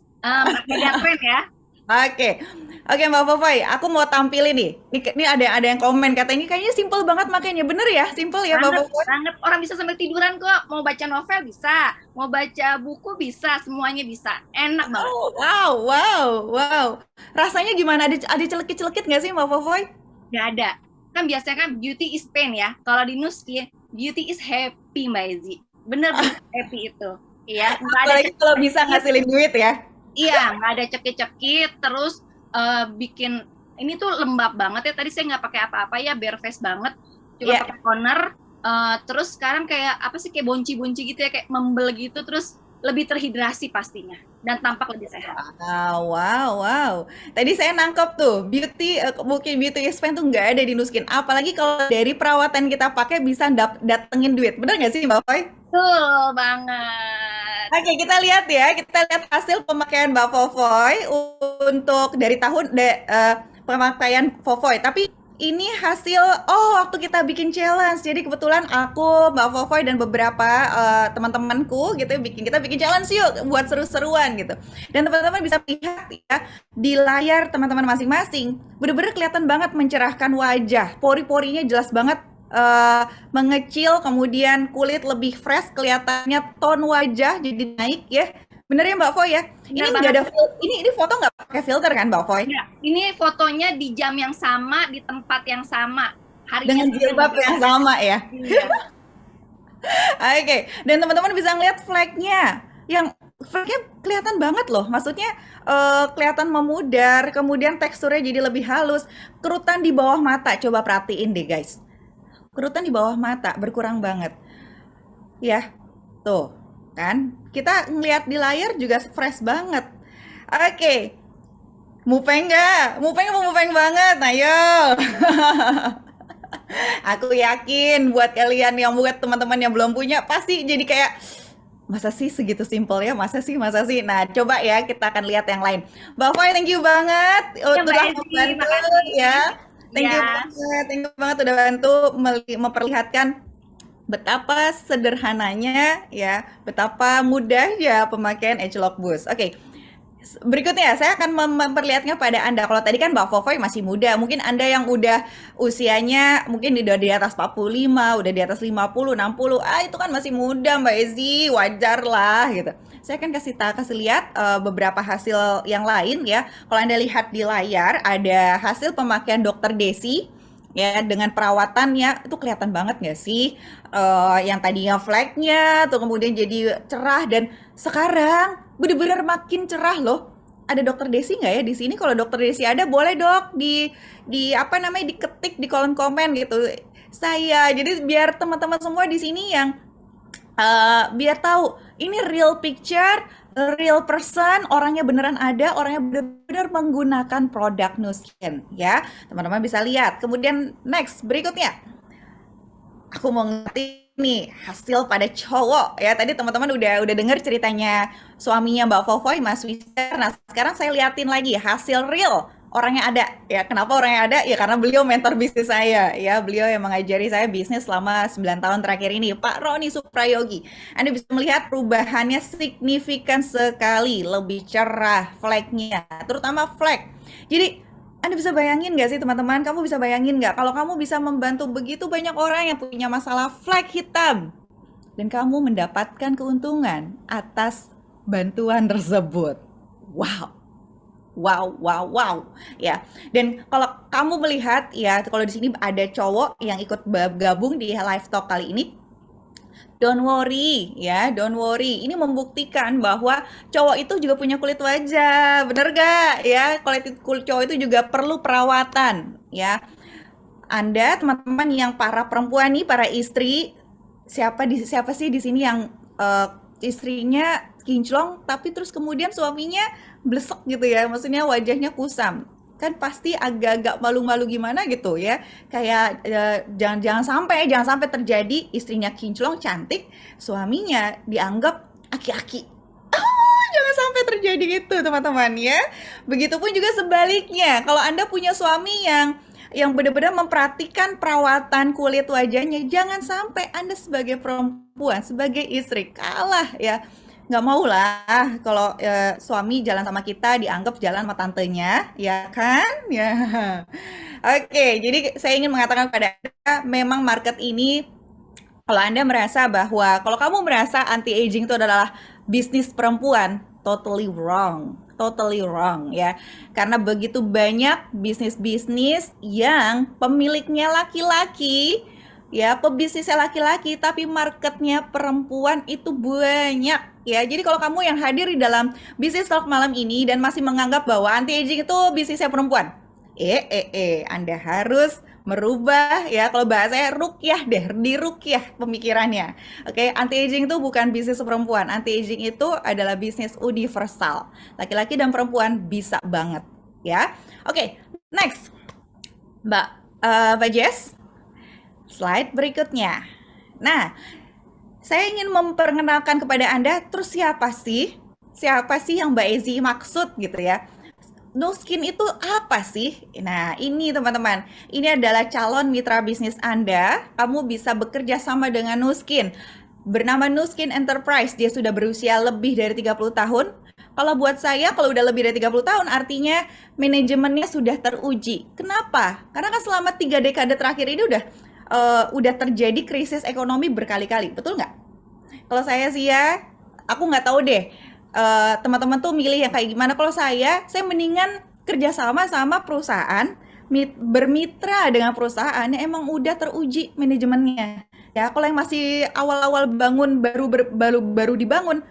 Mega trend ya. Oke, oke Mbak Fofoy, aku mau tampilin nih. Ini ada yang komen kata ini kayaknya simple banget makanya. Bener ya, simple ya Mbak Banget, Fofoy? banget. Orang bisa sambil tiduran kok. Mau baca novel bisa, mau baca buku bisa, semuanya bisa. Enak banget. Oh, wow, wow, wow. Rasanya gimana? Ada celekit-celekit nggak sih Mbak Fofoy? Gak ada. Kan biasanya kan beauty is pain ya. Kalau di Nuski, beauty is happy Mbak Ezi. Bener-bener happy itu. Iya, nggak ada Apalagi kalau bisa cekit-cekit. ngasilin duit ya. Iya, nggak ada cekit-cekit. Terus bikin ini tuh lembab banget ya. Tadi saya nggak pakai apa-apa ya, bare face banget. Cuma Iya. pakai toner. Terus sekarang kayak apa sih kayak bonci-bonci gitu ya, kayak membel gitu. Terus lebih terhidrasi pastinya dan tampak lebih sehat. Wow, wow, wow. Tadi saya nangkep tuh, mungkin beauty expense tuh nggak ada di Nuskin. Apalagi kalau dari perawatan kita pakai bisa datengin duit. Bener nggak sih Mbak Foy? Betul banget. Oke, kita lihat ya. Kita lihat hasil pemakaian Mbak Fofoy untuk dari pemakaian Fofoy. Tapi ini hasil, waktu kita bikin challenge. Jadi kebetulan aku, Mbak Fofoy dan beberapa teman-temanku gitu kita bikin challenge yuk buat seru-seruan gitu. Dan teman-teman bisa lihat ya di layar teman-teman masing-masing. Bener-bener kelihatan banget mencerahkan wajah. Pori-porinya jelas banget mengecil, kemudian kulit lebih fresh, kelihatannya tone wajah jadi naik ya. Bener ya Mbak Foy ya? Ini Benar nggak ada banget. ini foto nggak pakai filter kan Mbak Foy? Ya, ini fotonya di jam yang sama, di tempat yang sama. Harinya Dengan jilbab yang sama ya. Iya. Oke, dan teman-teman bisa ngeliat flagnya. Yang flagnya kelihatan banget loh. Maksudnya kelihatan memudar, kemudian teksturnya jadi lebih halus. Kerutan di bawah mata, coba perhatiin deh guys. Kerutan di bawah mata berkurang banget. Ya, tuh kan. Kita ngeliat di layar juga fresh banget. Oke, mupeng nggak? Mupeng banget, ayo. Aku yakin buat teman-teman yang belum punya pasti jadi kayak masa sih segitu simpel ya? Masa sih? Nah, coba ya kita akan lihat yang lain. Mbak Foy, thank you banget Ya, Mbak udah Ezi, membantu makasih. ya. Ya, Thank you banget udah bantu memperlihatkan betapa sederhananya ya, betapa mudahnya pemakaian Agelock Boost. Oke, berikutnya saya akan memperlihatkan pada Anda. Kalau tadi kan Mbak Fofoy masih muda, mungkin Anda yang udah usianya mungkin udah di atas 45, udah di atas 50, 60, itu kan masih muda Mbak Ezi, wajar lah gitu. Saya akan kasih lihat beberapa hasil yang lain ya. Kalau Anda lihat di layar ada hasil pemakaian Dokter Desi ya dengan perawatannya itu kelihatan banget nggak sih yang tadinya flagnya tuh kemudian jadi cerah dan sekarang bener-bener makin cerah loh. Ada Dokter Desi nggak ya di sini? Kalau Dokter Desi ada boleh dok di apa namanya diketik di kolom komen gitu. Saya jadi biar teman-teman semua di sini yang biar tahu ini real picture, real person, orangnya beneran ada, orangnya bener-bener menggunakan produk Nuskin ya. Teman-teman bisa lihat. Kemudian next berikutnya aku mau ngerti nih hasil pada cowok ya. Tadi teman-teman udah dengar ceritanya suaminya Mbak Fofoy, Mas Wister. Nah, sekarang saya liatin lagi hasil real orangnya ada ya. Kenapa orangnya ada? Ya karena beliau mentor bisnis saya ya. Beliau yang mengajari saya bisnis selama 9 tahun terakhir ini, Pak Roni Suprayogi. Anda bisa melihat perubahannya signifikan sekali, lebih cerah flagnya, terutama flag. Jadi anda bisa bayangin nggak sih teman-teman? Kamu bisa bayangin nggak kalau kamu bisa membantu begitu banyak orang yang punya masalah flek hitam dan kamu mendapatkan keuntungan atas bantuan tersebut? Wow, wow, wow, wow, ya. Dan kalau kamu melihat ya, kalau di sini ada cowok yang ikut gabung di live talk kali ini. Don't worry ya, don't worry. Ini membuktikan bahwa cowok itu juga punya kulit wajah, bener gak ya? Kulit cowok itu juga perlu perawatan ya. Anda teman-teman yang para perempuan nih, para istri, siapa sih di sini yang istrinya kinclong tapi terus kemudian suaminya blesek gitu ya, maksudnya wajahnya kusam kan pasti agak-agak malu-malu gimana gitu ya kayak jangan sampai terjadi istrinya kinclong cantik suaminya dianggap aki-aki. Jangan sampai terjadi itu teman-teman ya. Begitupun juga sebaliknya kalau Anda punya suami yang benar-benar memperhatikan perawatan kulit wajahnya, jangan sampai Anda sebagai perempuan, sebagai istri kalah ya nggak mau lah kalau suami jalan sama kita dianggap jalan sama tantenya, ya kan? Ya. Oke, jadi saya ingin mengatakan kepada Anda, memang market ini, kalau Anda merasa bahwa, kalau kamu merasa anti-aging itu adalah bisnis perempuan, totally wrong ya. Karena begitu banyak bisnis-bisnis yang pemiliknya laki-laki, ya, pebisnisnya laki-laki, tapi marketnya perempuan itu banyak ya. Jadi kalau kamu yang hadir di dalam bisnis talk malam ini dan masih menganggap bahwa anti-aging itu bisnisnya perempuan, Anda harus merubah ya, kalau bahasanya rukyah deh, dirukyah pemikirannya. Oke, anti-aging itu bukan bisnis perempuan, anti-aging itu adalah bisnis universal. Laki-laki dan perempuan bisa banget ya. Oke, next. Mbak Jess, slide berikutnya. Nah, saya ingin memperkenalkan kepada Anda, terus siapa sih? Siapa sih yang Mbak Ezi maksud gitu ya? Nu Skin itu apa sih? Nah, ini teman-teman. Ini adalah calon mitra bisnis Anda. Kamu bisa bekerja sama dengan Nu Skin. Bernama Nu Skin Enterprise. Dia sudah berusia lebih dari 30 tahun. Kalau buat saya, kalau udah lebih dari 30 tahun, artinya manajemennya sudah teruji. Kenapa? Karena kan selama 3 dekade terakhir ini udah terjadi krisis ekonomi berkali-kali. Betul nggak? Kalau saya sih ya, aku nggak tahu deh. Teman-teman tuh milih yang kayak gimana. Kalau saya mendingan kerjasama sama perusahaan, bermitra dengan perusahaan yang emang udah teruji manajemennya. Ya, kalau yang masih awal-awal bangun, baru dibangun,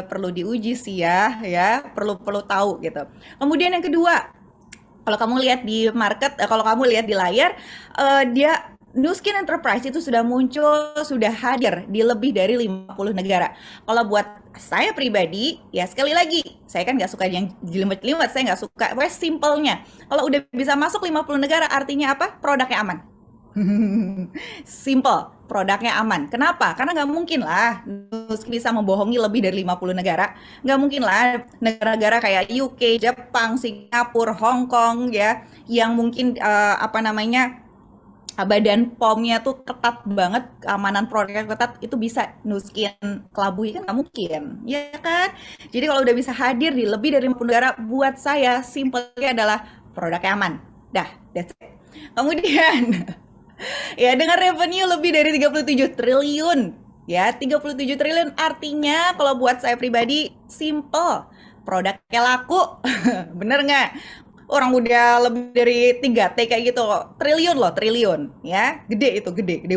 perlu diuji sih ya, perlu tahu gitu. Kemudian yang kedua, kalau kamu lihat di market, kalau kamu lihat di layar, dia Nu Skin Enterprise itu sudah muncul, sudah hadir di lebih dari 50 negara. Kalau buat saya pribadi, ya sekali lagi, saya kan nggak suka yang jelimet-jelimet, saya nggak suka, pokoknya simpelnya. Kalau udah bisa masuk 50 negara, artinya apa? Produknya aman. Simple, produknya aman. Kenapa? Karena nggak mungkin lah Nu Skin bisa membohongi lebih dari 50 negara. Nggak mungkin lah negara-negara kayak UK, Jepang, Singapura, Hong Kong, ya, yang mungkin badan POM-nya tuh ketat banget, keamanan produknya ketat, itu bisa Nu Skin kelabui, kan nggak mungkin, ya kan? Jadi kalau udah bisa hadir di lebih dari 50 negara, buat saya simpelnya adalah produknya aman. Dah, that's it. Kemudian, ya dengan revenue lebih dari 37 triliun, ya 37 triliun artinya kalau buat saya pribadi, simple, produknya laku, bener nggak? Orang udah lebih dari 3T kayak gitu, triliun ya, gede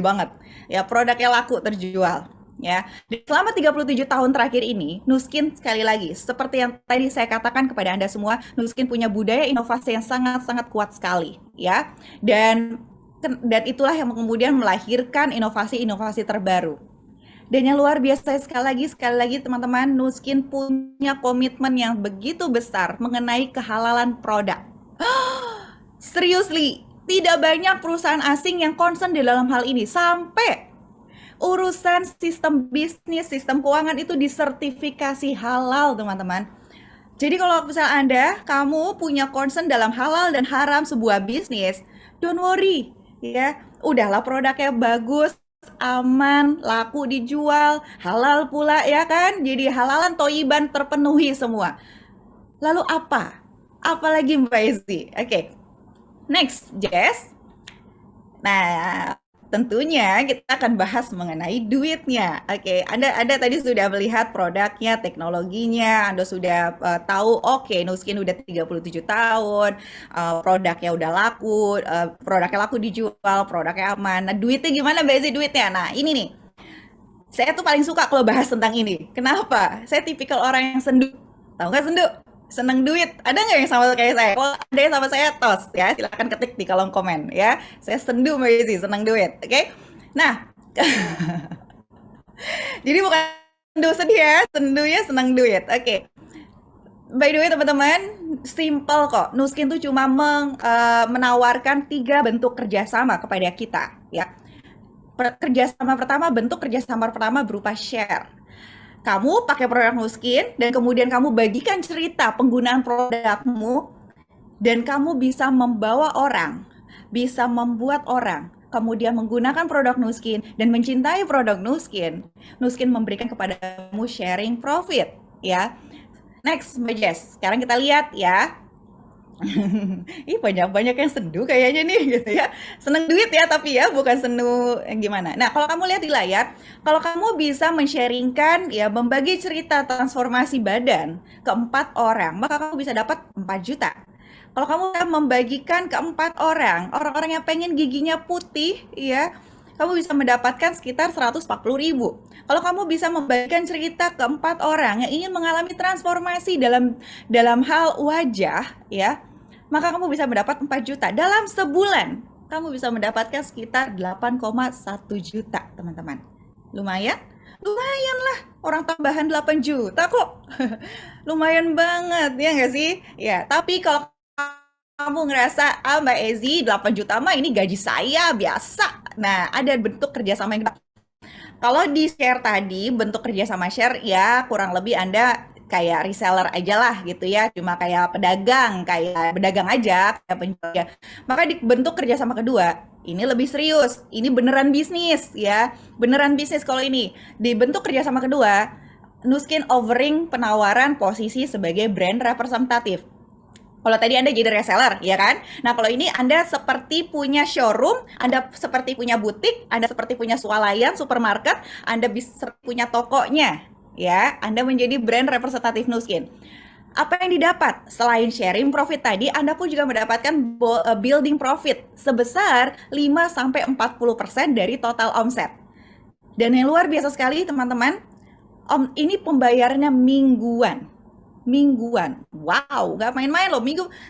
banget ya, produknya laku, terjual ya. Dan selama 37 tahun terakhir ini, Nu Skin sekali lagi seperti yang tadi saya katakan kepada Anda semua, Nu Skin punya budaya inovasi yang sangat-sangat kuat sekali ya, dan itulah yang kemudian melahirkan inovasi-inovasi terbaru. Dan yang luar biasa sekali lagi teman-teman, Nu Skin punya komitmen yang begitu besar mengenai kehalalan produk. Seriously, tidak banyak perusahaan asing yang concern di dalam hal ini. Sampai urusan sistem bisnis, sistem keuangan itu disertifikasi halal, teman-teman. Jadi kalau misalnya kamu punya concern dalam halal dan haram sebuah bisnis, don't worry, ya. Udahlah produknya bagus, aman, laku dijual, halal pula ya kan? Jadi halalan toiban terpenuhi semua. Lalu apa? Apalagi Mbak Ezi? Oke. Next, Jess. Nah, tentunya kita akan bahas mengenai duitnya. Oke, Anda tadi sudah melihat produknya, teknologinya, Anda sudah tahu, oke, Nu Skin udah 37 tahun, produknya udah laku, produknya laku dijual, produknya aman. Nah, duitnya gimana Mbak Ezi duitnya? Nah, ini nih. Saya tuh paling suka kalau bahas tentang ini. Kenapa? Saya tipikal orang yang sendu. Tahu nggak sendu? Seneng duit. Ada nggak yang sama kayak saya? Kalau ada yang sama saya, tos ya. Silahkan ketik di kolom komen ya. Saya sendu Mbak Ezi, seneng duit. Oke? Nah, jadi bukan sendu sedih ya, sendunya seneng duit. Oke. By the way teman-teman, simple kok. Nu Skin tuh cuma menawarkan 3 bentuk kerjasama kepada kita ya. Bentuk kerjasama pertama berupa share. Kamu pakai produk Nu Skin dan kemudian kamu bagikan cerita penggunaan produkmu dan kamu bisa membawa orang, bisa membuat orang kemudian menggunakan produk Nuskin dan mencintai produk Nuskin, Nuskin memberikan kepadamu sharing profit, ya. Next, Mbak Jess. Sekarang kita lihat ya. Ih, banyak-banyak yang sendu kayaknya nih gitu ya. Seneng duit ya tapi ya, bukan sendu gimana. Nah, kalau kamu lihat di layar, kalau kamu bisa men-sharingkan ya, membagi cerita transformasi badan ke 4 orang, maka kamu bisa dapat 4 juta. Kalau kamu membagikan ke 4 orang, orang-orang yang pengen giginya putih ya, kamu bisa mendapatkan sekitar 140.000. Kalau kamu bisa membagikan cerita ke 4 orang yang ingin mengalami transformasi dalam hal wajah ya, maka kamu bisa mendapat 4 juta. Dalam sebulan, kamu bisa mendapatkan sekitar 8,1 juta, teman-teman. Lumayan? Lumayan lah, orang tambahan 8 juta kok. Lumayan banget, ya nggak sih? Ya, tapi kalau kamu ngerasa, Mbak Ezi, 8 juta mah ini gaji saya, biasa. Nah, ada bentuk kerjasama yang kalau di share tadi, bentuk kerjasama share ya kurang lebih Anda kayak reseller aja lah gitu ya, cuma kayak pedagang aja, kayak penjual. Maka di bentuk kerjasama kedua, ini lebih serius, ini beneran bisnis ya, beneran bisnis kalau ini. Di bentuk kerjasama kedua, Nuskin offering penawaran posisi sebagai brand representatif. Kalau tadi Anda jadi reseller, ya kan? Nah, kalau ini Anda seperti punya showroom, Anda seperti punya butik, Anda seperti punya swalayan, supermarket, Anda bisa punya tokonya, ya. Anda menjadi brand representatif Nuskin. Apa yang didapat? Selain sharing profit tadi, Anda pun juga mendapatkan building profit sebesar 5-40% dari total omset. Dan yang luar biasa sekali, teman-teman, ini pembayarannya mingguan. Wow, nggak main-main loh.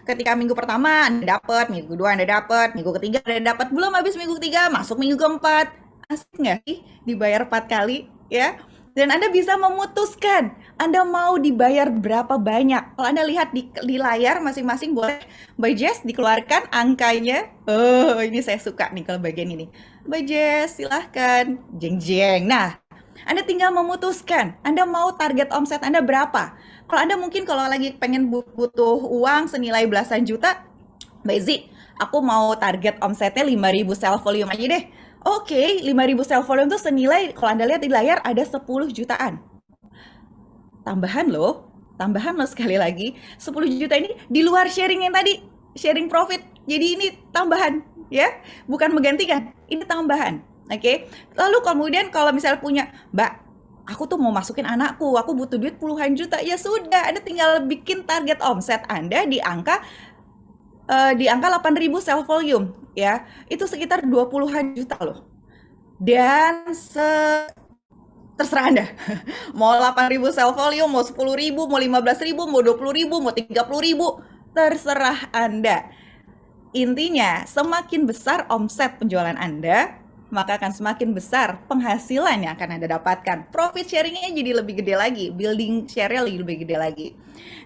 Ketika minggu pertama Anda dapat, minggu kedua Anda dapat, minggu ketiga Anda dapat, belum habis minggu ketiga masuk minggu keempat. Asik nggak sih dibayar 4 kali ya? Dan Anda bisa memutuskan Anda mau dibayar berapa banyak. Kalau Anda lihat di layar masing-masing, boleh Mbak Jess dikeluarkan angkanya. Oh, ini saya suka nih kalau bagian ini. Mbak Jess, silahkan. Jeng-jeng. Nah, Anda tinggal memutuskan Anda mau target omset Anda berapa. Kalau Anda mungkin kalau lagi pengen butuh uang senilai belasan juta, Mbak Ezi, aku mau target omsetnya 5.000 sell volume aja deh. Oke, 5.000 sell volume itu senilai, kalau Anda lihat di layar ada 10 jutaan. Tambahan loh sekali lagi. 10 juta ini di luar sharing yang tadi, sharing profit. Jadi ini tambahan ya, bukan menggantikan, ini tambahan. Oke. Lalu kemudian kalau misalnya punya, Mbak, aku tuh mau masukin anakku, aku butuh duit puluhan juta. Ya sudah, Anda tinggal bikin target omset Anda di angka 8.000 sell volume ya. Itu sekitar 20-an juta loh. Dan terserah Anda. Mau 8.000 sell volume, mau 10.000, mau 15.000, mau 20.000, mau 30.000, terserah Anda. Intinya, semakin besar omset penjualan Anda, maka akan semakin besar penghasilan yang akan Anda dapatkan. Profit sharing-nya jadi lebih gede lagi, building share-nya lebih gede lagi.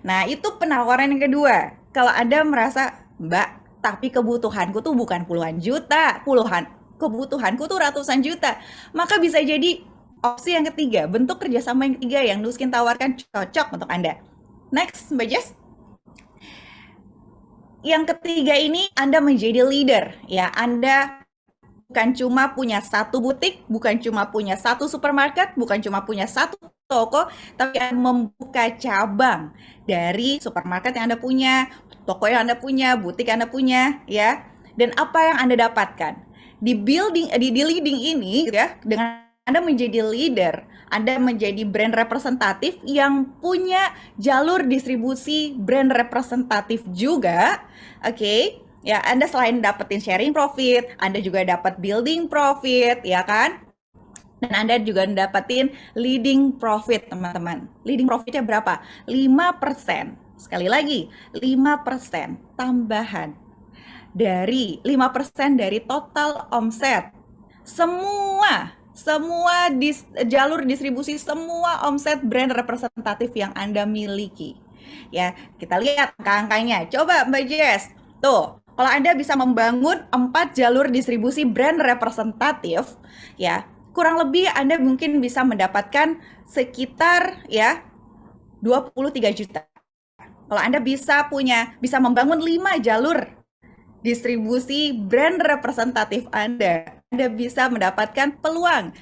Nah, itu penawaran yang kedua. Kalau Anda merasa, Mbak, tapi kebutuhanku tuh bukan puluhan juta, kebutuhanku tuh ratusan juta. Maka bisa jadi opsi yang ketiga, bentuk kerjasama yang ketiga yang Nuskin tawarkan cocok untuk Anda. Next, Mbak Jess. Yang ketiga ini Anda menjadi leader. Ya, Anda bukan cuma punya satu butik, bukan cuma punya satu supermarket, bukan cuma punya satu toko, tapi Anda membuka cabang dari supermarket yang Anda punya, toko yang Anda punya, butik yang Anda punya, ya. Dan apa yang Anda dapatkan? Di leading ini, ya, dengan Anda menjadi leader, Anda menjadi brand representatif yang punya jalur distribusi brand representatif juga, oke? Ya, Anda selain dapetin sharing profit, Anda juga dapat building profit, ya kan? Dan Anda juga dapetin leading profit, teman-teman. Leading profitnya berapa? 5%. Sekali lagi, 5% tambahan. Dari 5% dari total omset. Semua jalur distribusi, semua omset brand representatif yang Anda miliki. Ya, kita lihat angka-angkanya. Coba Mbak Jess, tuh. Kalau Anda bisa membangun 4 jalur distribusi brand representatif, ya, kurang lebih Anda mungkin bisa mendapatkan sekitar ya 23 juta. Kalau Anda bisa membangun 5 jalur distribusi brand representatif Anda bisa mendapatkan peluang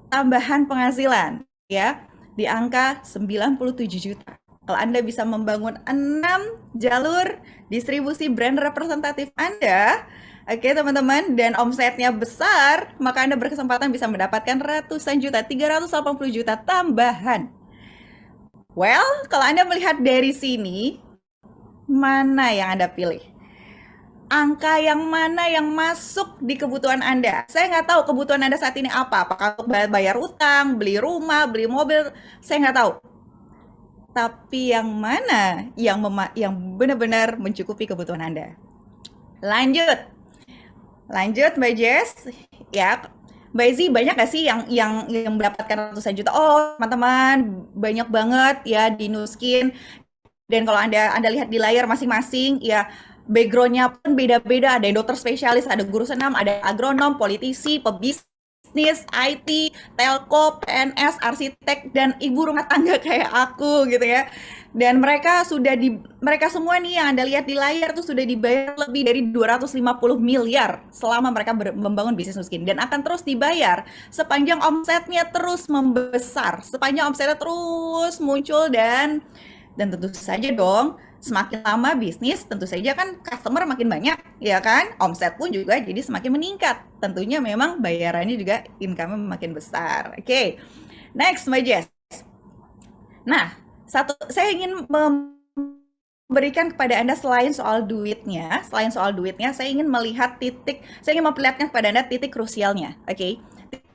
tambahan penghasilan ya di angka 97 juta. Kalau Anda bisa membangun 6 jalur distribusi brand representatif Anda, oke teman-teman, dan omsetnya besar, maka Anda berkesempatan bisa mendapatkan ratusan juta, 380 juta tambahan. Well, kalau Anda melihat dari sini, mana yang Anda pilih? Angka yang mana yang masuk di kebutuhan Anda? Saya nggak tahu kebutuhan Anda saat ini apa. Apakah untuk bayar utang, beli rumah, beli mobil? Saya nggak tahu. Tapi yang mana yang benar-benar mencukupi kebutuhan Anda? Lanjut Mbak Jess. Ya, Mbak Izzy, banyak nggak sih yang mendapatkan ratusan juta? Oh, teman-teman, banyak banget ya di Nuskin. Dan kalau Anda lihat di layar masing-masing, ya background-nya pun beda-beda. Ada yang dokter spesialis, ada guru senam, ada agronom, politisi, pebisnis, IT, telco, PNS, arsitek, dan ibu rumah tangga kayak aku gitu ya. Dan mereka semua nih yang Anda lihat di layar tuh sudah dibayar lebih dari 250 miliar selama mereka membangun bisnis Nuskin, dan akan terus dibayar sepanjang omsetnya terus membesar, sepanjang omsetnya terus muncul, dan tentu saja dong, semakin lama bisnis, tentu saja kan customer makin banyak, ya kan? Omset pun juga jadi semakin meningkat. Tentunya memang bayarannya juga income-nya makin besar. Oke, next Mbak Jess. Nah, saya ingin memberikan kepada Anda selain soal duitnya, saya ingin memperlihatkan kepada Anda titik krusialnya. Oke.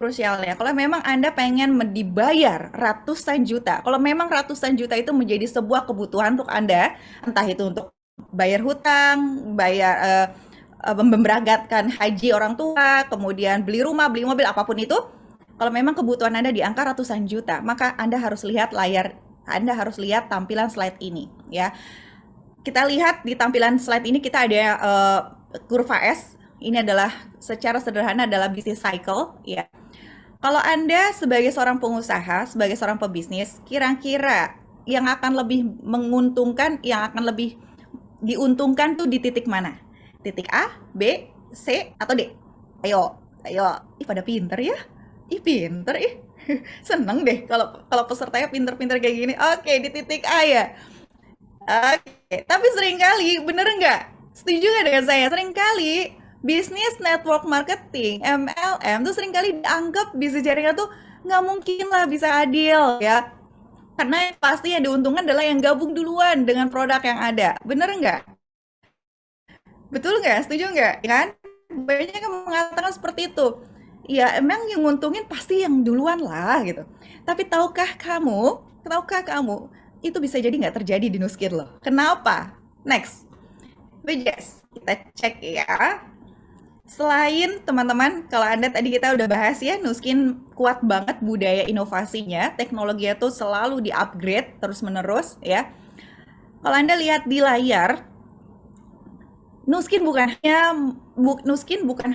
Krusialnya, kalau memang Anda pengen dibayar ratusan juta, kalau memang ratusan juta itu menjadi sebuah kebutuhan untuk Anda, entah itu untuk bayar hutang, memberangkatkan haji orang tua, kemudian beli rumah, beli mobil, apapun itu, kalau memang kebutuhan Anda di angka ratusan juta, maka Anda harus lihat tampilan slide ini ya. Kita lihat di tampilan slide ini, kita ada kurva S. Ini adalah secara sederhana adalah business cycle ya. Kalau Anda sebagai seorang pengusaha, sebagai seorang pebisnis, kira-kira yang akan lebih menguntungkan, yang akan lebih diuntungkan tuh di titik mana? Titik A, B, C, atau D? Ayo. Ih, pada pinter ya? Pinter. Seneng deh kalau pesertanya pinter-pinter kayak gini. Oke, di titik A ya. Oke, tapi seringkali, bener nggak? Setuju nggak dengan saya? Seringkali bisnis network marketing, MLM tuh seringkali dianggap bisnis jaringan tuh nggak mungkin lah bisa adil ya. Karena pasti yang diuntungkan adalah yang gabung duluan dengan produk yang ada. Bener nggak? Betul nggak? Setuju nggak? Kan? Banyak yang mengatakan seperti itu. Ya emang yang nguntungin pasti yang duluan lah gitu. Tapi tahukah kamu, itu bisa jadi nggak terjadi di Nuskin loh. Kenapa? Next. Yes, kita cek ya. Selain teman-teman, kalau Anda tadi kita udah bahas ya, Nuskin kuat banget budaya inovasinya, teknologinya tuh selalu di-upgrade terus-menerus ya. Kalau Anda lihat di layar, Nuskin bukan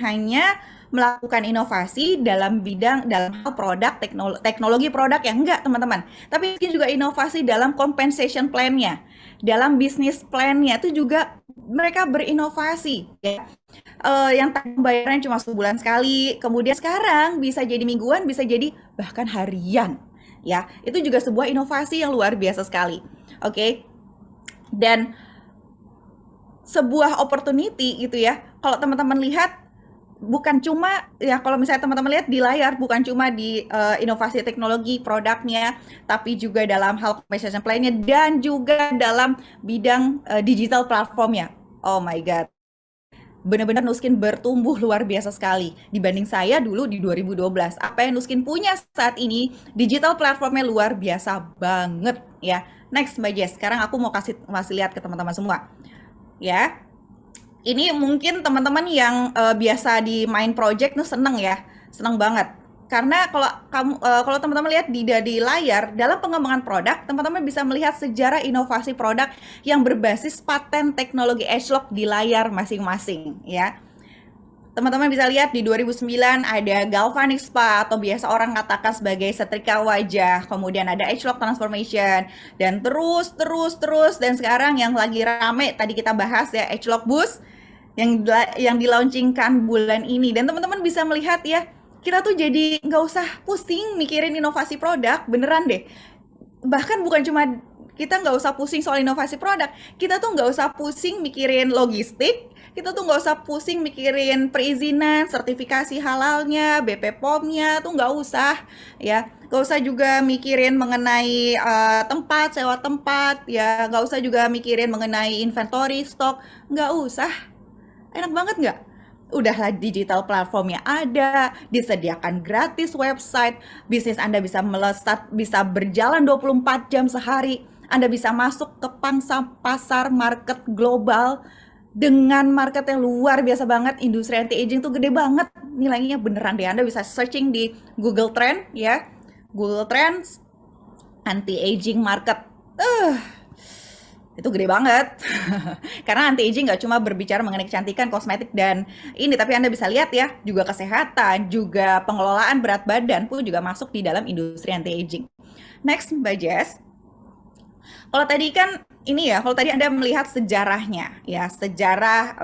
hanya melakukan inovasi dalam hal produk, teknologi produk yang enggak teman-teman, tapi Nuskin juga inovasi dalam compensation plan-nya, dalam bisnis plan-nya itu juga mereka berinovasi ya. Yang pembayaran cuma sebulan sekali, kemudian sekarang bisa jadi mingguan, bisa jadi bahkan harian ya. Itu juga sebuah inovasi yang luar biasa sekali. Oke. Dan sebuah opportunity gitu ya. Kalau teman-teman lihat, bukan cuma ya, kalau misalnya teman-teman lihat di layar, bukan cuma di inovasi teknologi produknya, tapi juga dalam hal compensation plan-nya, dan juga dalam bidang digital platformnya. Oh my god, benar-benar Nuskin bertumbuh luar biasa sekali dibanding saya dulu di 2012. Apa yang Nuskin punya saat ini, digital platformnya luar biasa banget ya. Next Mbak Jess, sekarang aku mau kasih lihat ke teman-teman semua ya. Ini mungkin teman-teman yang biasa di main project tuh seneng banget. Karena kalau teman-teman lihat di layar, dalam pengembangan produk, teman-teman bisa melihat sejarah inovasi produk yang berbasis paten teknologi edgelog di layar masing-masing ya. Teman-teman bisa lihat di 2009 ada Galvanic Spa atau biasa orang katakan sebagai setrika wajah, kemudian ada edgelog transformation, dan terus, dan sekarang yang lagi rame tadi kita bahas ya, edgelog boost. yang di-launchingkan bulan ini. Dan teman-teman bisa melihat ya, kita tuh jadi nggak usah pusing mikirin inovasi produk, beneran deh. Bahkan bukan cuma kita nggak usah pusing soal inovasi produk, kita tuh nggak usah pusing mikirin logistik, kita tuh nggak usah pusing mikirin perizinan, sertifikasi halalnya, BP POM-nya tuh nggak usah ya. Nggak usah juga mikirin mengenai tempat, sewa tempat ya, nggak usah juga mikirin mengenai inventory, stok, nggak usah. Enak banget nggak? Udahlah digital platformnya ada, disediakan gratis website, bisnis Anda bisa melesat, bisa berjalan 24 jam sehari, Anda bisa masuk ke pangsa pasar market global dengan market yang luar biasa banget. Industri anti-aging tuh gede banget, nilainya beneran deh. Anda bisa searching di Google Trend ya, Google Trends anti-aging market. Itu gede banget. Karena anti-aging nggak cuma berbicara mengenai kecantikan, kosmetik, dan ini, tapi Anda bisa lihat ya, juga kesehatan, juga pengelolaan berat badan pun juga masuk di dalam industri anti-aging. Next, Mbak Jess. Kalau tadi kan ini ya, kalau tadi Anda melihat sejarahnya, ya, sejarah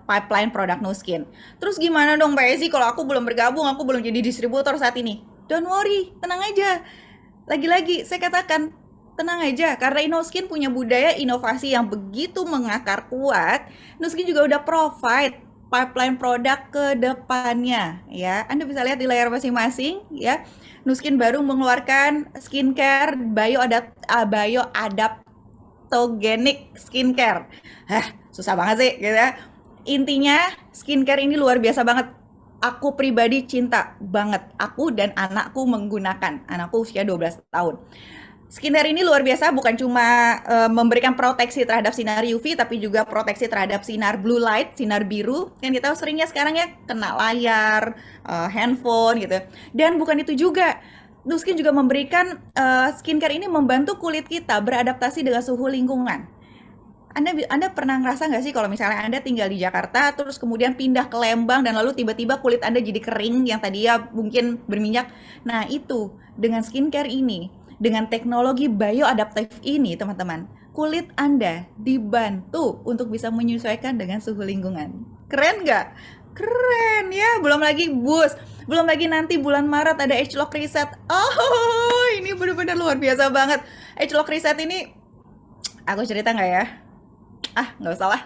pipeline produk Nu Skin. Terus gimana dong Mbak Ezi kalau aku belum bergabung, aku belum jadi distributor saat ini? Don't worry, tenang aja. Lagi-lagi saya katakan, tenang aja, karena InnoSkin punya budaya inovasi yang begitu mengakar kuat. InnoSkin juga udah provide pipeline produk ke depannya ya. Anda bisa lihat di layar masing-masing ya. InnoSkin baru mengeluarkan skincare bioadaptogenic skincare. Susah banget sih gitu ya. Intinya skincare ini luar biasa banget. Aku pribadi cinta banget. Aku dan anakku menggunakan. Anakku usia 12 tahun. Skincare ini luar biasa, bukan cuma memberikan proteksi terhadap sinar UV, tapi juga proteksi terhadap sinar blue light, sinar biru. Kan kita seringnya sekarang ya kena layar, handphone gitu. Dan bukan itu juga, Nu Skin juga memberikan skincare ini membantu kulit kita beradaptasi dengan suhu lingkungan. Anda pernah ngerasa nggak sih kalau misalnya Anda tinggal di Jakarta, terus kemudian pindah ke Lembang, dan lalu tiba-tiba kulit Anda jadi kering, yang tadi ya mungkin berminyak. Nah itu, dengan skincare ini, dengan teknologi bioadaptif ini teman-teman, kulit Anda dibantu untuk bisa menyesuaikan dengan suhu lingkungan. Keren nggak? Keren ya, belum lagi boost, belum lagi nanti bulan Maret ada Age Lock Reset. Oh, ini benar-benar luar biasa banget. Age Lock Reset ini, aku cerita nggak ya? Nggak usah lah.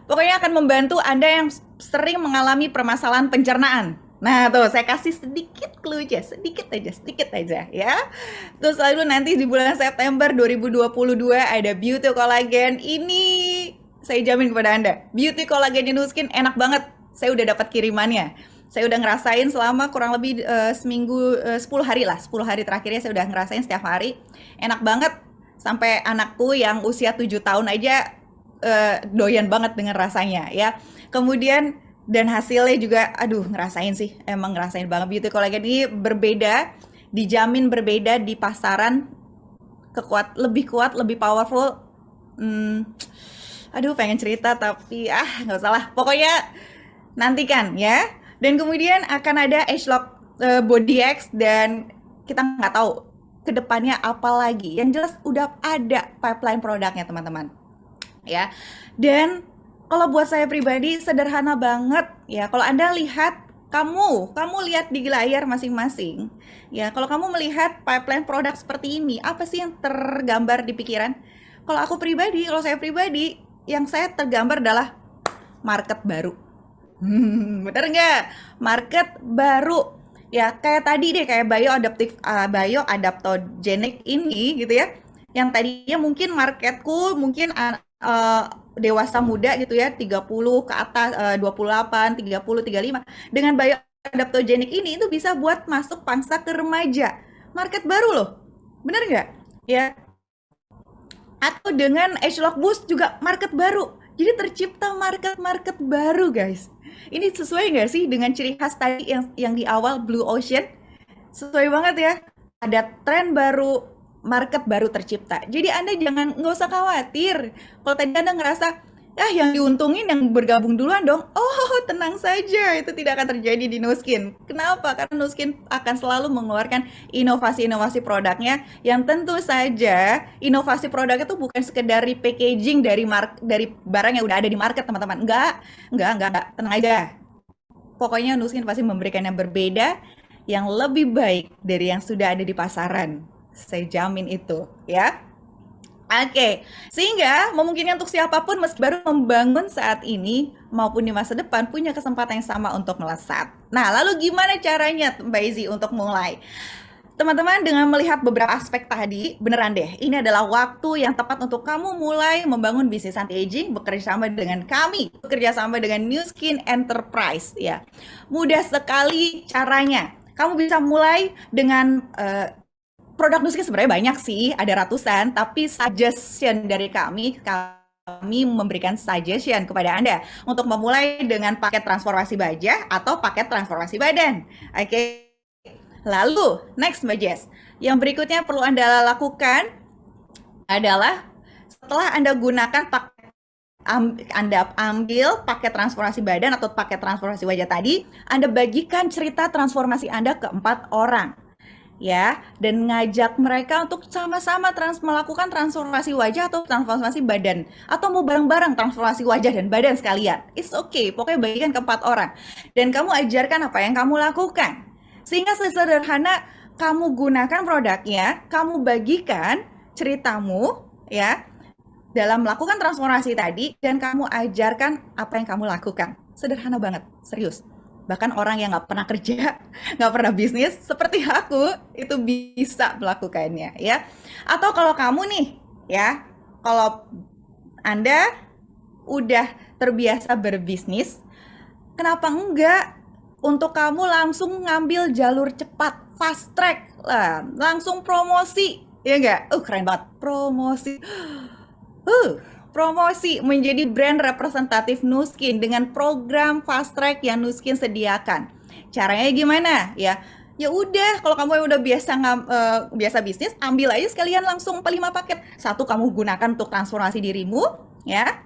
Pokoknya akan membantu Anda yang sering mengalami permasalahan pencernaan. Nah tuh, saya kasih sedikit clue aja, sedikit aja ya. Terus lalu nanti di bulan September 2022 ada Beauty Collagen. Ini saya jamin kepada Anda, Beauty Collagen Nu Skin enak banget. Saya udah dapat kirimannya. Saya udah ngerasain selama kurang lebih seminggu, 10 hari lah. 10 hari terakhirnya saya udah ngerasain setiap hari. Enak banget. Sampai anakku yang usia 7 tahun aja doyan banget dengan rasanya ya. Kemudian dan hasilnya juga, ngerasain sih, emang ngerasain banget. Beauty Collagen ini berbeda, dijamin berbeda di pasaran, lebih kuat, lebih powerful. Pengen cerita tapi nggak usah lah. Pokoknya nantikan ya. Dan kemudian akan ada Age Lock Body X, dan kita nggak tahu kedepannya apa lagi. Yang jelas udah ada pipeline produknya teman-teman. Ya, dan kalau buat saya pribadi sederhana banget ya. Kalau Anda lihat, kamu lihat di layar masing-masing ya. Kalau kamu melihat pipeline produk seperti ini, apa sih yang tergambar di pikiran? Kalau saya pribadi, yang saya tergambar adalah market baru. Bener nggak? Market baru ya, kayak tadi deh, kayak bioadaptogenic ini gitu ya. Yang tadinya mungkin marketku mungkin dewasa muda gitu ya, 30 ke atas, 28, 30, 35. Dengan bioadaptogenic ini itu bisa buat masuk pangsa ke remaja. Market baru loh. Bener nggak? Ya. Atau dengan Age Lock Boost juga market baru. Jadi tercipta market baru, guys. Ini sesuai nggak sih dengan ciri khas tadi yang di awal, Blue Ocean? Sesuai banget ya. Ada tren baru, market baru tercipta. Jadi Anda nggak usah khawatir. Kalau tadi Anda ngerasa, yang diuntungin yang bergabung duluan dong. Oh, tenang saja, itu tidak akan terjadi di Nuskin. Kenapa? Karena Nuskin akan selalu mengeluarkan inovasi-inovasi produknya yang tentu saja inovasi produk itu bukan sekedar packaging dari barang yang udah ada di market, teman-teman. Enggak. Tenang aja. Pokoknya Nuskin pasti memberikan yang berbeda, yang lebih baik dari yang sudah ada di pasaran. Saya jamin itu, ya. Oke, sehingga memungkinkan untuk siapapun meski baru membangun saat ini maupun di masa depan punya kesempatan yang sama untuk melesat. Nah, lalu gimana caranya Mbak Izzy untuk mulai? Teman-teman, dengan melihat beberapa aspek tadi, beneran deh, ini adalah waktu yang tepat untuk kamu mulai membangun bisnis anti-aging bekerja sama dengan kami, bekerja sama dengan Nu Skin Enterprise ya. Mudah sekali caranya. Kamu bisa mulai dengan produk Nu Skin sebenarnya banyak sih, ada ratusan, tapi suggestion dari kami memberikan suggestion kepada Anda untuk memulai dengan paket transformasi wajah atau paket transformasi badan. Oke. Lalu, next Mbak Jess, yang berikutnya perlu Anda lakukan adalah setelah Anda gunakan Anda ambil paket transformasi badan atau paket transformasi wajah tadi, Anda bagikan cerita transformasi Anda ke 4 orang. Ya, dan ngajak mereka untuk sama-sama melakukan transformasi wajah atau transformasi badan, atau mau bareng-bareng transformasi wajah dan badan sekalian. It's okay, pokoknya bagikan ke 4 orang dan kamu ajarkan apa yang kamu lakukan, sehingga sesederhana kamu gunakan produknya, kamu bagikan ceritamu ya dalam melakukan transformasi tadi, dan kamu ajarkan apa yang kamu lakukan. Sederhana banget, serius. Bahkan orang yang nggak pernah kerja, nggak pernah bisnis, seperti aku, itu bisa melakukannya, ya. Atau kalau kamu nih, ya, kalau Anda udah terbiasa berbisnis, kenapa enggak untuk kamu langsung ngambil jalur cepat, fast track, lah, langsung promosi, ya enggak? Keren banget, promosi. Promosi menjadi brand representatif Nu Skin dengan program fast track yang Nu Skin sediakan. Caranya gimana? Ya udah, kalau kamu udah biasa bisnis, ambil aja sekalian langsung 5 paket. 1 kamu gunakan untuk transformasi dirimu, ya,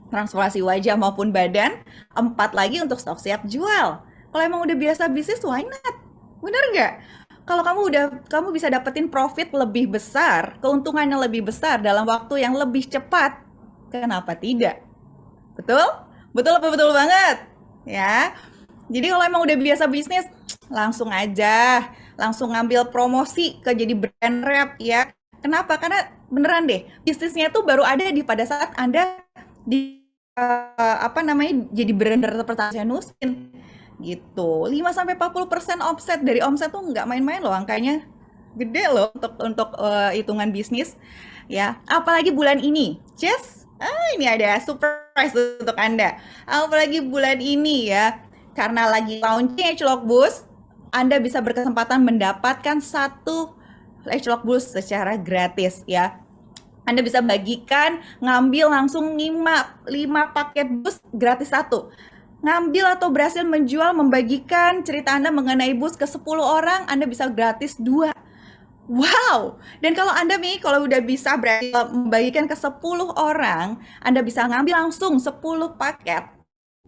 transformasi wajah maupun badan. 4 lagi untuk stok siap jual. Kalau emang udah biasa bisnis, why not? Bener nggak? Kalau kamu bisa dapetin profit lebih besar, keuntungan yang lebih besar dalam waktu yang lebih cepat, kenapa tidak? Betul? Betul banget. Ya. Jadi kalau emang udah biasa bisnis, langsung aja, langsung ngambil promosi ke jadi brand rep ya. Kenapa? Karena beneran deh, bisnisnya tuh baru ada pada saat Anda jadi brand representasi Nu Skin gitu. 5-40% offset dari omset tuh nggak main-main loh, angkanya gede loh untuk hitungan bisnis ya. Apalagi bulan ini, Jess, ini ada surprise untuk Anda. Apalagi bulan ini ya, karena lagi launching Agelock Boost, Anda bisa berkesempatan mendapatkan 1 Agelock Boost secara gratis ya. Anda bisa bagikan, ngambil langsung 5 paket boost gratis 1. Ngambil atau berhasil menjual, membagikan cerita Anda mengenai boost ke 10 orang, Anda bisa gratis 2. Wow! Dan kalau Anda kalau udah bisa berhasil membagikan ke 10 orang, Anda bisa ngambil langsung 10 paket.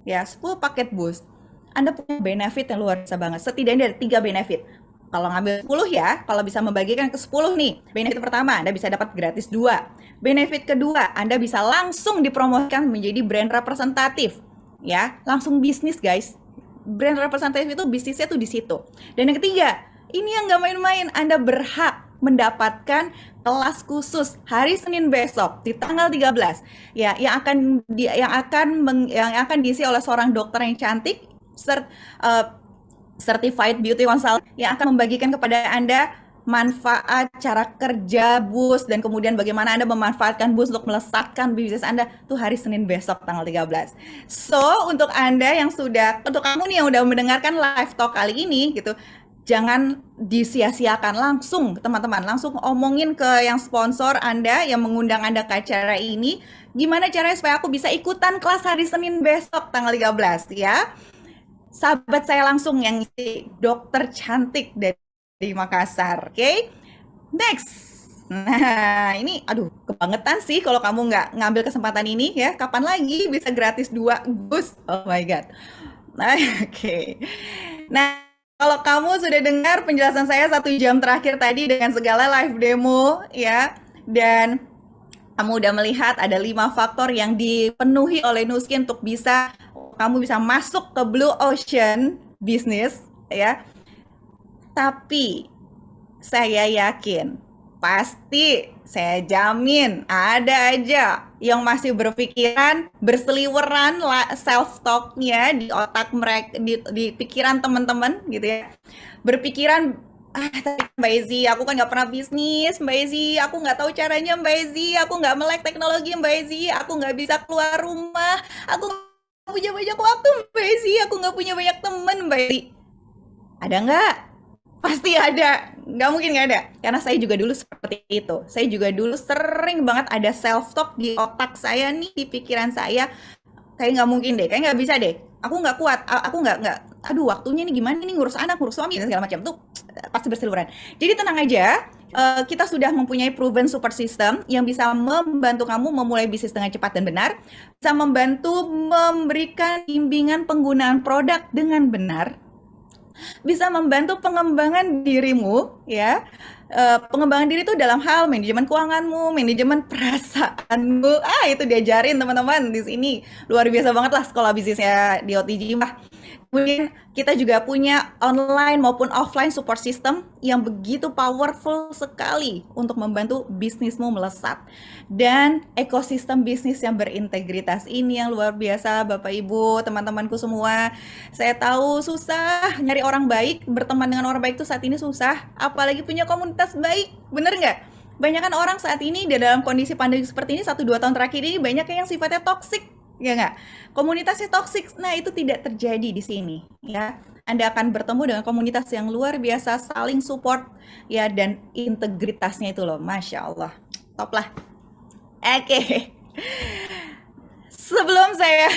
Ya, 10 paket boost. Anda punya benefit yang luar biasa banget. Setidaknya ada 3 benefit. Kalau ngambil 10 ya, kalau bisa membagikan ke 10 nih. Benefit pertama, Anda bisa dapat gratis 2. Benefit kedua, Anda bisa langsung dipromosikan menjadi brand representatif. Ya, langsung bisnis guys. Brand representatif itu bisnisnya tuh di situ. Dan yang ketiga, ini yang nggak main-main, Anda berhak mendapatkan kelas khusus hari Senin besok di tanggal 13 ya, yang akan diisi oleh seorang dokter yang cantik, certified beauty consultant, yang akan membagikan kepada Anda manfaat cara kerja boost dan kemudian bagaimana Anda memanfaatkan boost untuk melesatkan bisnis Anda tuh hari Senin besok tanggal 13. So, untuk kamu nih yang udah mendengarkan live talk kali ini gitu, jangan disia-siakan, langsung teman-teman, langsung omongin ke yang sponsor Anda yang mengundang Anda ke acara ini, gimana caranya supaya aku bisa ikutan kelas hari Senin besok tanggal 13 ya. Sahabat saya langsung yang isi dokter cantik dari Makassar, oke? Next, Nah, ini aduh kebangetan sih kalau kamu nggak ngambil kesempatan ini ya. Kapan lagi bisa gratis 2 Gus? Oh my God. Nah, oke. Nah, kalau kamu sudah dengar penjelasan saya 1 jam terakhir tadi dengan segala live demo ya, dan kamu udah melihat ada 5 faktor yang dipenuhi oleh Nuskin untuk bisa kamu bisa masuk ke blue ocean bisnis ya. Tapi saya yakin, pasti saya jamin ada aja yang masih berpikiran berseliweran self talknya di otak mereka, di pikiran teman-teman gitu ya. Berpikiran, Mbak Ezi, aku kan nggak pernah bisnis, Mbak Ezi, aku nggak tahu caranya, Mbak Ezi, aku nggak melek teknologi, Mbak Ezi, aku nggak bisa keluar rumah, aku nggak punya banyak waktu, Mbak Ezi, aku nggak punya banyak teman, Mbak Ezi. Ada nggak? Pasti ada, nggak mungkin nggak ada. Karena saya juga dulu seperti itu. Saya juga dulu sering banget ada self talk di otak saya nih, di pikiran saya. Kayak nggak mungkin deh, kayak nggak bisa deh. Aku nggak kuat, aku nggak. Aduh, waktunya nih gimana nih ngurus anak, ngurus suami dan segala macam tuh pasti berseliweran. Jadi tenang aja, kita sudah mempunyai proven support system yang bisa membantu kamu memulai bisnis dengan cepat dan benar, bisa membantu memberikan bimbingan penggunaan produk dengan benar, bisa membantu pengembangan dirimu ya. Pengembangan diri itu dalam hal manajemen keuanganmu, manajemen perasaanmu. Itu diajarin teman-teman di sini. Luar biasa banget lah sekolah bisnisnya di OTG mah. Kemudian kita juga punya online maupun offline support system yang begitu powerful sekali untuk membantu bisnismu melesat. Dan ekosistem bisnis yang berintegritas ini yang luar biasa Bapak Ibu, teman-temanku semua. Saya tahu susah nyari orang baik, berteman dengan orang baik itu saat ini susah. Apalagi punya komunitas baik, bener nggak? Banyak kan orang saat ini di dalam kondisi pandemi seperti ini 1-2 tahun terakhir ini banyak yang sifatnya toksik. Ya nggak? Komunitasnya toksik, nah itu tidak terjadi di sini ya. Anda akan bertemu dengan komunitas yang luar biasa, saling support ya, dan integritasnya itu loh, Masya Allah, top lah. Oke. Sebelum saya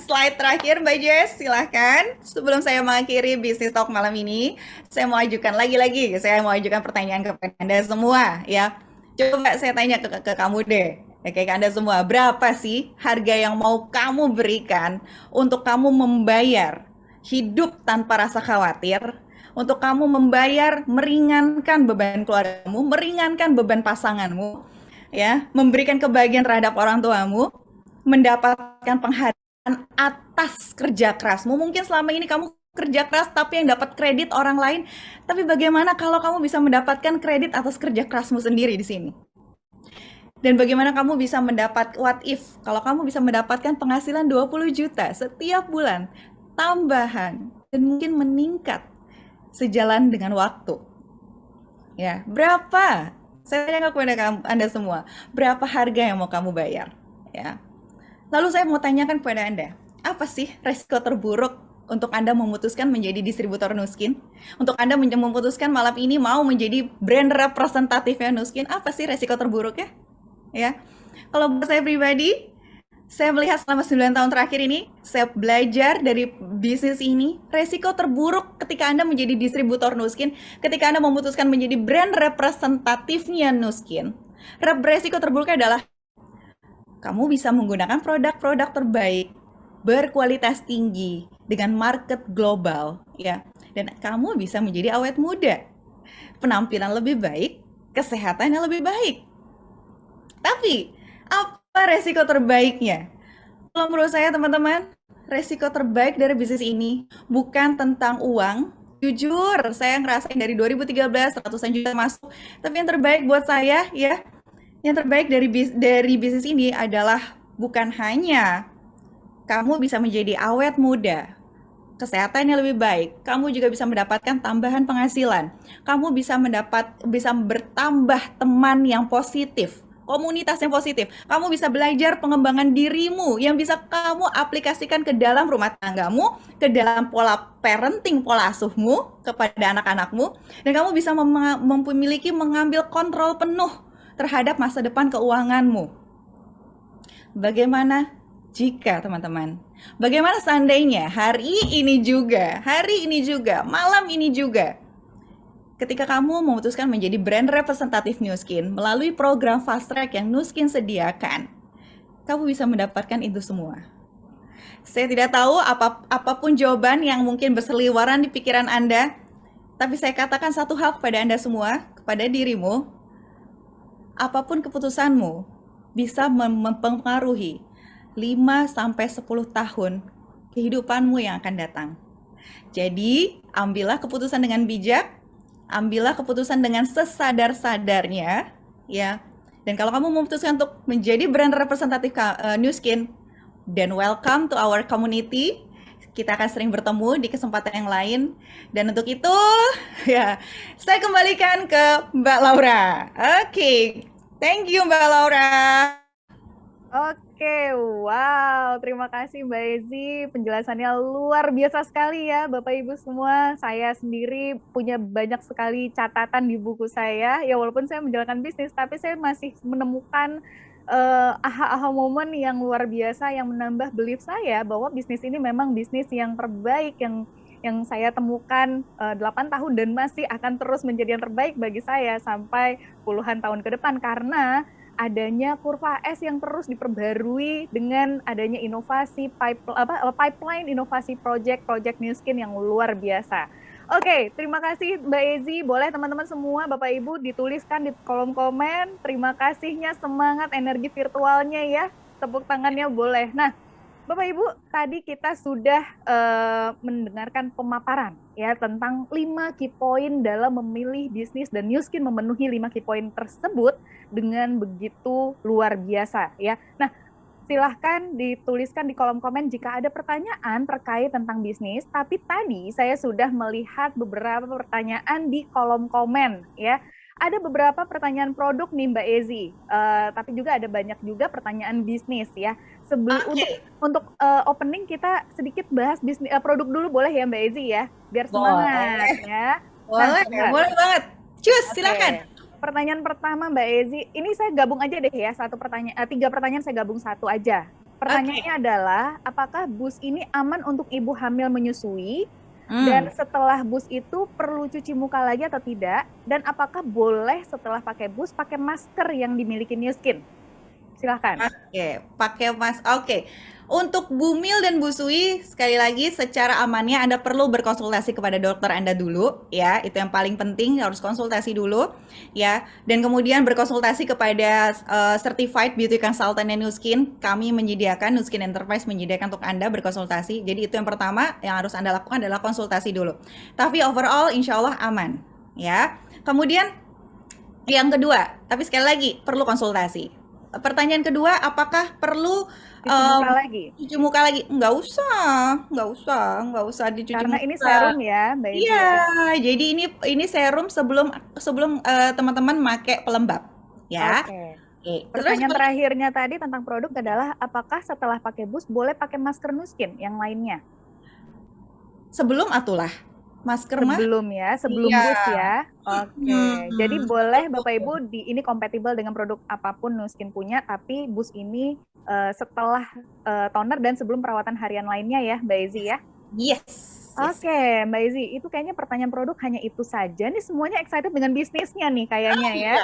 slide terakhir Mbak Jess, silahkan. Sebelum saya mengakhiri Business Talk malam ini, saya mau ajukan lagi-lagi, saya mau ajukan pertanyaan kepada Anda semua ya. Coba saya tanya ke kamu deh. Kayak Anda semua, berapa sih harga yang mau kamu berikan untuk kamu membayar hidup tanpa rasa khawatir, untuk kamu membayar meringankan beban keluargamu, meringankan beban pasanganmu, ya, memberikan kebahagiaan terhadap orang tuamu, mendapatkan penghargaan atas kerja kerasmu. Mungkin selama ini kamu kerja keras tapi yang dapat kredit orang lain, tapi bagaimana kalau kamu bisa mendapatkan kredit atas kerja kerasmu sendiri di sini? Dan bagaimana kamu bisa mendapat, what if kalau kamu bisa mendapatkan penghasilan 20 juta setiap bulan tambahan dan mungkin meningkat sejalan dengan waktu. Ya, berapa? Saya tanya kepada Anda semua, berapa harga yang mau kamu bayar? Ya. Lalu saya mau tanyakan kepada Anda, apa sih resiko terburuk untuk Anda memutuskan menjadi distributor Nuskin? Untuk Anda memutuskan malam ini mau menjadi brand representatifnya Nuskin, apa sih resiko terburuknya? Ya, kalau buat saya pribadi, saya melihat selama 9 tahun terakhir ini, saya belajar dari bisnis ini, resiko terburuk ketika Anda menjadi distributor Nuskin, ketika Anda memutuskan menjadi brand representatifnya Nuskin, resiko terburuknya adalah kamu bisa menggunakan produk-produk terbaik, berkualitas tinggi, dengan market global, ya, dan kamu bisa menjadi awet muda, penampilan lebih baik, kesehatan yang lebih baik. Tapi, apa resiko terbaiknya? Kalau menurut saya teman-teman, resiko terbaik dari bisnis ini bukan tentang uang. Jujur, saya ngerasain dari 2013 ratusan juta masuk. Tapi yang terbaik buat saya ya, yang terbaik dari bisnis ini adalah bukan hanya kamu bisa menjadi awet muda, kesehatannya lebih baik, kamu juga bisa mendapatkan tambahan penghasilan. Kamu bisa bertambah teman yang positif, komunitas yang positif. Kamu bisa belajar pengembangan dirimu yang bisa kamu aplikasikan ke dalam rumah tanggamu, ke dalam pola parenting, pola asuhmu kepada anak-anakmu, dan kamu bisa memiliki mengambil kontrol penuh terhadap masa depan keuanganmu. Bagaimana jika teman-teman, bagaimana seandainya hari ini juga, malam ini juga, ketika kamu memutuskan menjadi brand representatif Nu Skin melalui program Fast Track yang Nu Skin sediakan, kamu bisa mendapatkan itu semua. Saya tidak tahu apapun jawaban yang mungkin berseliweran di pikiran Anda, tapi saya katakan satu hal kepada Anda semua, kepada dirimu, apapun keputusanmu bisa mempengaruhi 5-10 tahun kehidupanmu yang akan datang. Jadi, ambillah keputusan dengan bijak, ambillah keputusan dengan sesadar-sadarnya, ya. Dan kalau kamu memutuskan untuk menjadi brand representatif Nu Skin, then welcome to our community. Kita akan sering bertemu di kesempatan yang lain. Dan untuk itu, ya, saya kembalikan ke Mbak Laura. Oke, thank you Mbak Laura. Oke, wow, terima kasih Mbak Ezi, penjelasannya luar biasa sekali ya Bapak Ibu semua. Saya sendiri punya banyak sekali catatan di buku saya, ya walaupun saya menjalankan bisnis, tapi saya masih menemukan aha-aha momen yang luar biasa yang menambah belief saya bahwa bisnis ini memang bisnis yang terbaik yang saya temukan 8 tahun dan masih akan terus menjadi yang terbaik bagi saya sampai puluhan tahun ke depan karena adanya kurva S yang terus diperbarui dengan adanya inovasi pipeline inovasi project Nu Skin yang luar biasa. Oke, terima kasih Mbak Ezi. Boleh teman-teman semua, Bapak Ibu dituliskan di kolom komen. Terima kasihnya, semangat energi virtualnya ya. Tepuk tangannya boleh. Nah, Bapak Ibu, tadi kita sudah mendengarkan pemaparan ya tentang 5 key point dalam memilih bisnis dan Nu Skin memenuhi 5 key point tersebut dengan begitu luar biasa ya. Nah, silahkan dituliskan di kolom komen jika ada pertanyaan terkait tentang bisnis. Tapi tadi saya sudah melihat beberapa pertanyaan di kolom komen ya. Ada beberapa pertanyaan produk nih Mbak Ezi, tapi juga ada banyak juga pertanyaan bisnis ya. Untuk opening kita sedikit bahas bisnis produk dulu boleh ya Mbak Ezi ya, biar semangat ya. Boleh banget. Cus, silakan. Pertanyaan pertama Mbak Ezi, ini saya gabung aja deh ya, 3 pertanyaan saya gabung satu aja. Pertanyaannya adalah, apakah bus ini aman untuk ibu hamil menyusui? Dan setelah bus itu perlu cuci muka lagi atau tidak? Dan apakah boleh setelah pakai bus pakai masker yang dimiliki Nu Skin? Silahkan. Oke. Untuk Bumil dan Busui, sekali lagi secara amannya Anda perlu berkonsultasi kepada dokter Anda dulu, ya. Itu yang paling penting, harus konsultasi dulu, ya. Dan kemudian berkonsultasi kepada Certified Beauty Consultant Nu Skin. Kami menyediakan, Nu Skin Enterprise menyediakan untuk Anda berkonsultasi. Jadi itu yang pertama yang harus Anda lakukan adalah konsultasi dulu. Tapi overall insya Allah aman, ya. Kemudian yang kedua, tapi sekali lagi perlu konsultasi. Pertanyaan kedua, apakah perlu cuci muka lagi? Nggak usah dicuci karena muka. Ini serum ya, Mbak Ezi. Iya, jadi ini serum sebelum teman-teman pakai pelembab, ya. Oke. Pertanyaan terakhirnya tadi tentang produk adalah apakah setelah pakai bus boleh pakai masker Nu Skin yang lainnya? Sebelum atulah. Masker sebelum bus ya. Oke. Jadi boleh Bapak Ibu ini kompatibel dengan produk apapun Nu Skin punya, tapi bus ini setelah toner dan sebelum perawatan harian lainnya ya, Mbak Ezi ya. Yes. Oke, Mbak Ezi, itu kayaknya pertanyaan produk hanya itu saja. Nih semuanya excited dengan bisnisnya nih kayaknya ya.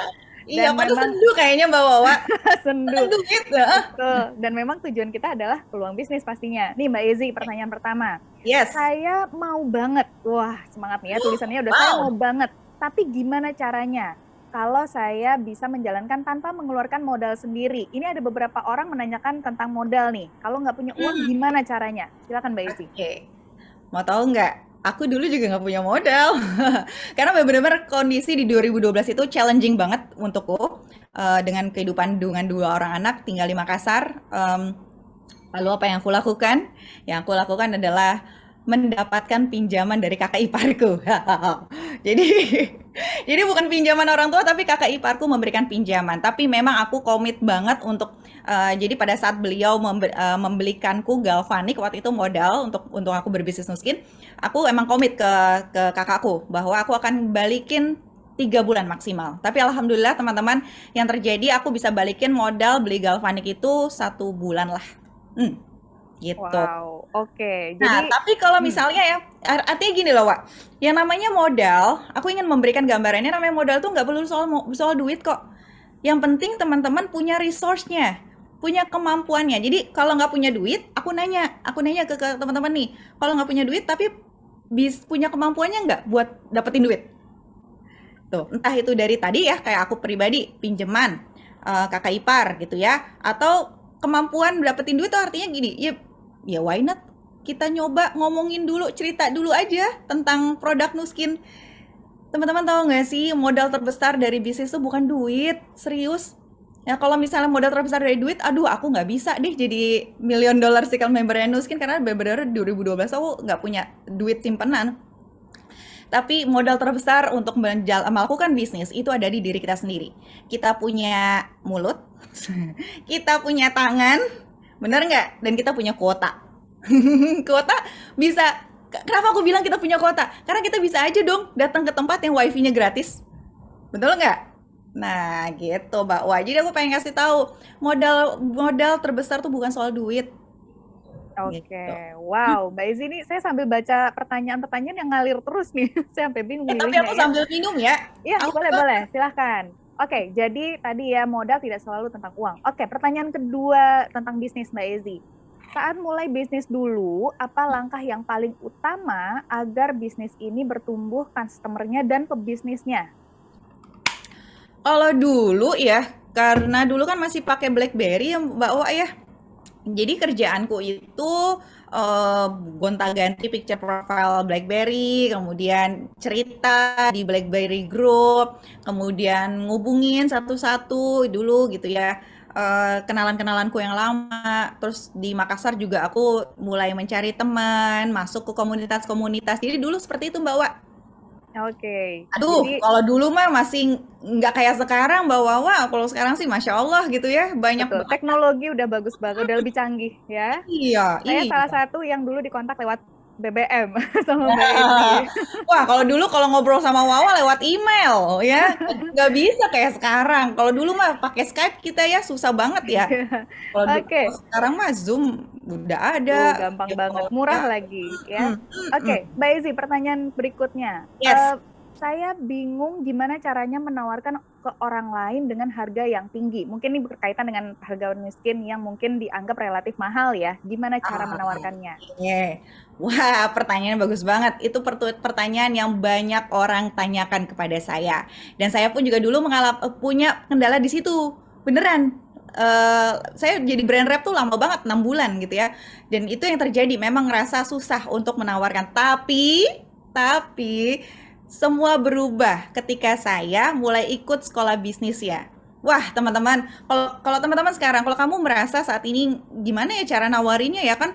Iya, pada sendu kayaknya Mbak Wawa. sendu gitu. Dan memang tujuan kita adalah peluang bisnis pastinya. Nih Mbak Ezi, pertanyaan pertama. Yes. Saya mau banget. Wah, semangat nih ya tulisannya udah saya mau banget. Tapi gimana caranya? Kalau saya bisa menjalankan tanpa mengeluarkan modal sendiri. Ini ada beberapa orang menanyakan tentang modal nih. Kalau nggak punya uang gimana caranya? Silakan Mbak Ezi. Oke. Mau tahu nggak? Aku dulu juga nggak punya modal. Karena benar-benar kondisi di 2012 itu challenging banget untukku. Dengan kehidupan dengan 2 orang anak, tinggal di Makassar. Lalu apa yang aku lakukan? Yang aku lakukan adalah mendapatkan pinjaman dari kakak iparku. Jadi bukan pinjaman orang tua, tapi kakak iparku memberikan pinjaman. Tapi memang aku komit banget untuk jadi pada saat beliau membelikanku galvanik waktu itu modal untuk aku berbisnis Nu Skin, aku emang komit ke kakakku bahwa aku akan balikin 3 bulan maksimal. Tapi alhamdulillah teman-teman, yang terjadi aku bisa balikin modal beli galvanik itu 1 bulan lah. gitu. Wow, oke. Nah, Jadi, tapi kalau misalnya ya, artinya gini loh, Wak. Yang namanya modal, aku ingin memberikan gambarannya namanya modal tuh nggak perlu soal duit kok. Yang penting teman-teman punya resource-nya, punya kemampuannya. Jadi kalau nggak punya duit, aku nanya ke teman-teman nih, kalau nggak punya duit tapi punya kemampuannya nggak buat dapetin duit? Tuh, entah itu dari tadi ya, kayak aku pribadi, pinjaman, kakak ipar gitu ya, atau kemampuan dapetin duit tuh artinya gini, ya, ya why not? Kita nyoba ngomongin dulu, cerita dulu aja tentang produk Nuskin. Teman-teman tahu nggak sih, modal terbesar dari bisnis tuh bukan duit, serius. Ya kalau misalnya modal terbesar dari duit, aduh aku nggak bisa deh jadi million dollar circle membernya Nuskin karena benar-benar 2012 aku nggak punya duit simpenan. Tapi modal terbesar untuk melakukan bisnis itu ada di diri kita sendiri. Kita punya mulut, kita punya tangan, bener nggak? Dan kita punya kuota. Kuota bisa. Kenapa aku bilang kita punya kuota? Karena kita bisa aja dong datang ke tempat yang wifi-nya gratis. Betul nggak? Nah, gitu, Mbak. Wah, jadi aku pengen kasih tahu modal modal terbesar tuh bukan soal duit, oke. gitu. Wow, Mbak Izzy ini saya sambil baca pertanyaan-pertanyaan yang ngalir terus nih. Saya sampai bingung Tapi milihnya aku ya. sambil minum ya. Iya, Aku boleh, silahkan. Oke, jadi tadi ya modal tidak selalu tentang uang. Oke, pertanyaan kedua tentang bisnis Mbak Ezi. Saat mulai bisnis dulu, apa langkah yang paling utama agar bisnis ini bertumbuh customer-nya dan pebisnisnya? kalau dulu ya, karena dulu kan masih pakai BlackBerry ya Mbak Owa ya. Jadi kerjaanku itu gonta-ganti picture profile BlackBerry, kemudian cerita di BlackBerry Group, kemudian ngubungin satu-satu dulu gitu ya. Kenalan-kenalanku yang lama, terus di Makassar juga aku mulai mencari teman, masuk ke komunitas-komunitas. Jadi dulu seperti itu Mbak Wa. Oke, Aduh, jadi kalau dulu mah masih nggak kayak sekarang Mbak Wawa. Kalau sekarang sih Masya Allah gitu ya, banyak betul, banget. teknologi udah bagus banget, udah lebih canggih ya. Iya, Saya salah iya. satu yang dulu dikontak lewat BBM sama Mbak Ezi. Wah, kalau dulu kalau ngobrol sama Wawa lewat email ya, nggak bisa kayak sekarang. Kalau dulu mah pakai Skype kita ya susah banget ya. Kalau Oke, sekarang mah Zoom udah ada, gampang video banget, call murah udah. lagi ya. Mm, mm, mm. Oke, Mbak Izzy, pertanyaan berikutnya. Yes. Saya bingung gimana caranya menawarkan ke orang lain dengan harga yang tinggi. Mungkin ini berkaitan dengan harga miskin yang mungkin dianggap relatif mahal ya. Gimana cara Ah, menawarkannya? oke. Wah, pertanyaannya bagus banget. Itu pertanyaan yang banyak orang tanyakan kepada saya. Dan saya pun juga dulu punya kendala di situ. Beneran. Saya jadi brand rep tuh lama banget, 6 bulan gitu ya. Dan itu yang terjadi, memang ngerasa susah untuk menawarkan. Tapi semua berubah ketika saya mulai ikut sekolah bisnis ya. Wah, teman-teman, kalau teman-teman sekarang, kalau kamu merasa saat ini gimana ya cara nawarinnya ya kan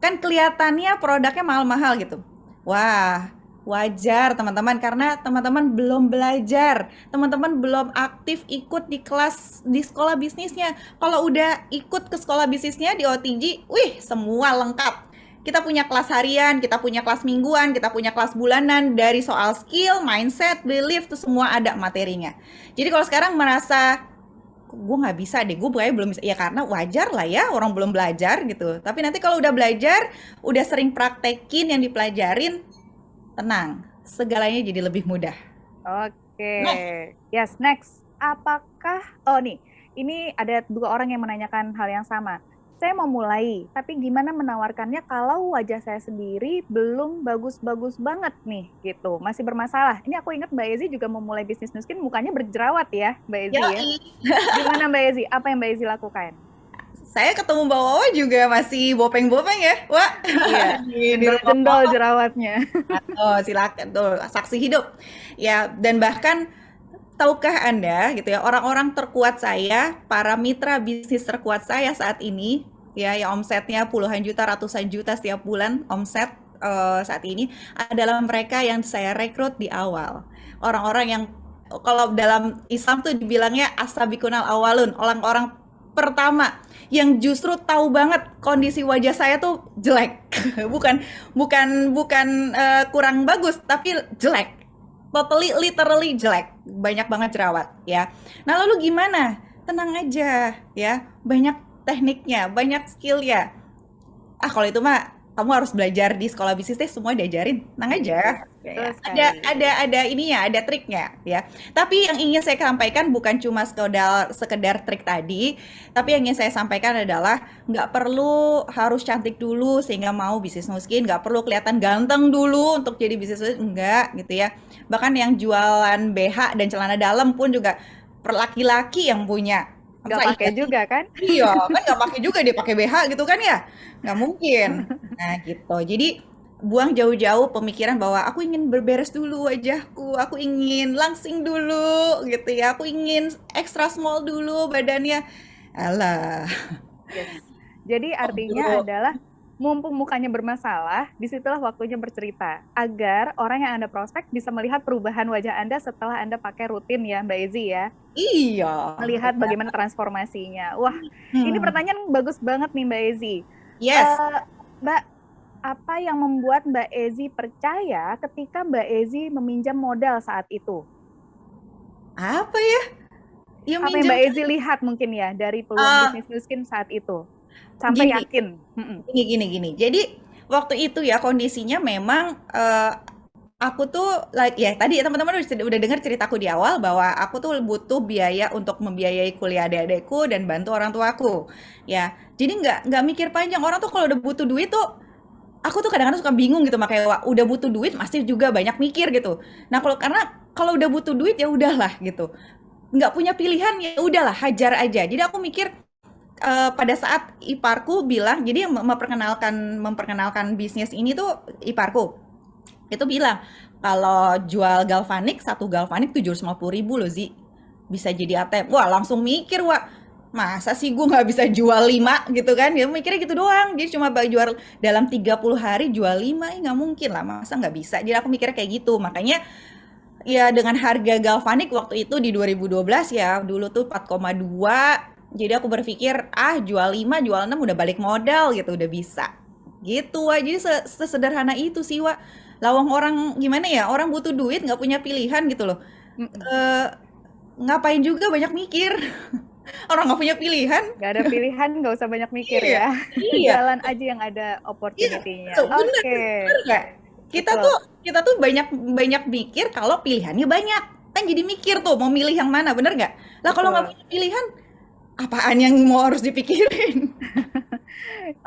kan kelihatannya produknya mahal-mahal gitu. Wah, wajar teman-teman karena teman-teman belum belajar, teman-teman belum aktif ikut di kelas di sekolah bisnisnya. Kalau udah ikut ke sekolah bisnisnya di OTG, wih, semua lengkap. Kita punya kelas harian, kita punya kelas mingguan, kita punya kelas bulanan dari soal skill, mindset, belief, itu semua ada materinya. Jadi kalau sekarang merasa gue nggak bisa deh, gue kayaknya belum bisa, ya karena wajar lah ya orang belum belajar gitu. Tapi nanti kalau udah belajar, udah sering praktekin yang dipelajarin, tenang, segalanya jadi lebih mudah. Oke, Next. yes, next. Apakah, oh nih, ini ada dua orang yang menanyakan hal yang sama. Saya mau mulai, tapi gimana menawarkannya kalau wajah saya sendiri belum bagus-bagus banget nih, gitu. Masih bermasalah. Ini aku ingat Mbak Ezi juga mau mulai bisnis miskin, mukanya berjerawat ya, Mbak Ezi ya. Yoi. Gimana Mbak Ezi? Apa yang Mbak Ezi lakukan? Saya ketemu Mbak Wawa juga masih bopeng-bopeng ya, Wak. Iya, Di rumah jendol-jendol jerawatnya. Oh, silakan tuh saksi hidup. Ya, dan bahkan tahukah Anda gitu ya, orang-orang terkuat saya, para mitra bisnis terkuat saya saat ini, ya yang omsetnya puluhan juta, ratusan juta setiap bulan omset saat ini adalah mereka yang saya rekrut di awal. Orang-orang yang kalau dalam Islam tuh dibilangnya asabikunal awalun, orang-orang pertama yang justru tahu banget kondisi wajah saya tuh jelek. bukan bukan kurang bagus, tapi jelek, totally literally jelek, banyak banget jerawat ya. Nah lalu gimana? Tenang aja ya, banyak tekniknya, banyak skill ya. kalau itu mah kamu harus belajar di sekolah bisnis deh, semua diajarin, tenang aja. Yes, Ya, betul ya. sekali. Ada ininya, ada triknya ya. Tapi yang ingin saya sampaikan bukan cuma sekedar trik tadi, tapi yang ingin saya sampaikan adalah nggak perlu harus cantik dulu sehingga mau bisnis miskin, nggak perlu kelihatan ganteng dulu untuk jadi bisnis miskin, enggak gitu ya. Bahkan yang jualan BH dan celana dalam pun juga per laki-laki yang punya. Nggak Masa pakai iya sih? juga kan? Iya, kan nggak pakai juga dia pakai BH gitu kan ya? Nggak mungkin. Nah gitu. Jadi buang jauh-jauh pemikiran bahwa aku ingin berberes dulu wajahku, aku ingin langsing dulu gitu ya, aku ingin extra small dulu badannya. Alah, Yes. Jadi artinya bodoh. adalah mumpung mukanya bermasalah, disitulah waktunya bercerita agar orang yang Anda prospek bisa melihat perubahan wajah Anda setelah Anda pakai rutin ya Mbak Ezi ya, Iya. melihat bagaimana transformasinya. Wah, ini Hmm. pertanyaan bagus banget nih Mbak Ezi. Yes. Mbak, apa yang membuat Mbak Ezi percaya ketika Mbak Ezi meminjam modal saat itu? Apa ya? Ya Apa yang minjem Mbak Ezi lihat mungkin ya dari peluang ah bisnis miskin saat itu? Sampai gini. yakin. Gini. Jadi waktu itu ya kondisinya memang aku tuh like ya tadi ya teman-teman udah dengar ceritaku di awal bahwa aku tuh butuh biaya untuk membiayai kuliah adik-adikku dan bantu orang tuaku. Ya, jadi nggak mikir panjang. Orang tuh kalau udah butuh duit tuh aku tuh kadang-kadang suka bingung gitu makanya wah, udah butuh duit masih juga banyak mikir gitu. Nah, kalau udah butuh duit ya udahlah gitu. Nggak punya pilihan ya udahlah hajar aja. Jadi aku mikir pada saat iparku bilang, jadi yang memperkenalkan bisnis ini tuh iparku. Itu bilang, kalau jual galvanik, satu galvanik 750.000 loh, Zi. Bisa jadi ATM. Wah, langsung mikir, wah, masa sih gue nggak bisa jual 5 gitu kan? Ya mikirnya gitu doang. Jadi cuma jual dalam 30 hari jual 5, nggak mungkin lah. Masa nggak bisa? Jadi aku mikirnya kayak gitu. Makanya ya dengan harga galvanik waktu itu di 2012 ya, dulu tuh 4,2. Jadi aku berpikir, jual 5, jual 6 udah balik modal gitu, udah bisa. Gitu, Wak. Jadi sesederhana itu sih, Wak. Lawang orang gimana ya, orang butuh duit nggak punya pilihan gitu loh. Eh, ngapain juga banyak mikir. Orang nggak punya pilihan. Nggak ada pilihan, nggak usah banyak mikir Iya, ya. iya, Jalan aja yang ada iya. opportunity-nya. Bener, Oke, bener nggak? Kita betul. tuh kita tuh banyak banyak mikir kalau pilihannya banyak. Kan jadi mikir tuh mau milih yang mana, bener nggak? Lah kalau nggak Betul. punya pilihan, apaan yang mau harus dipikirin?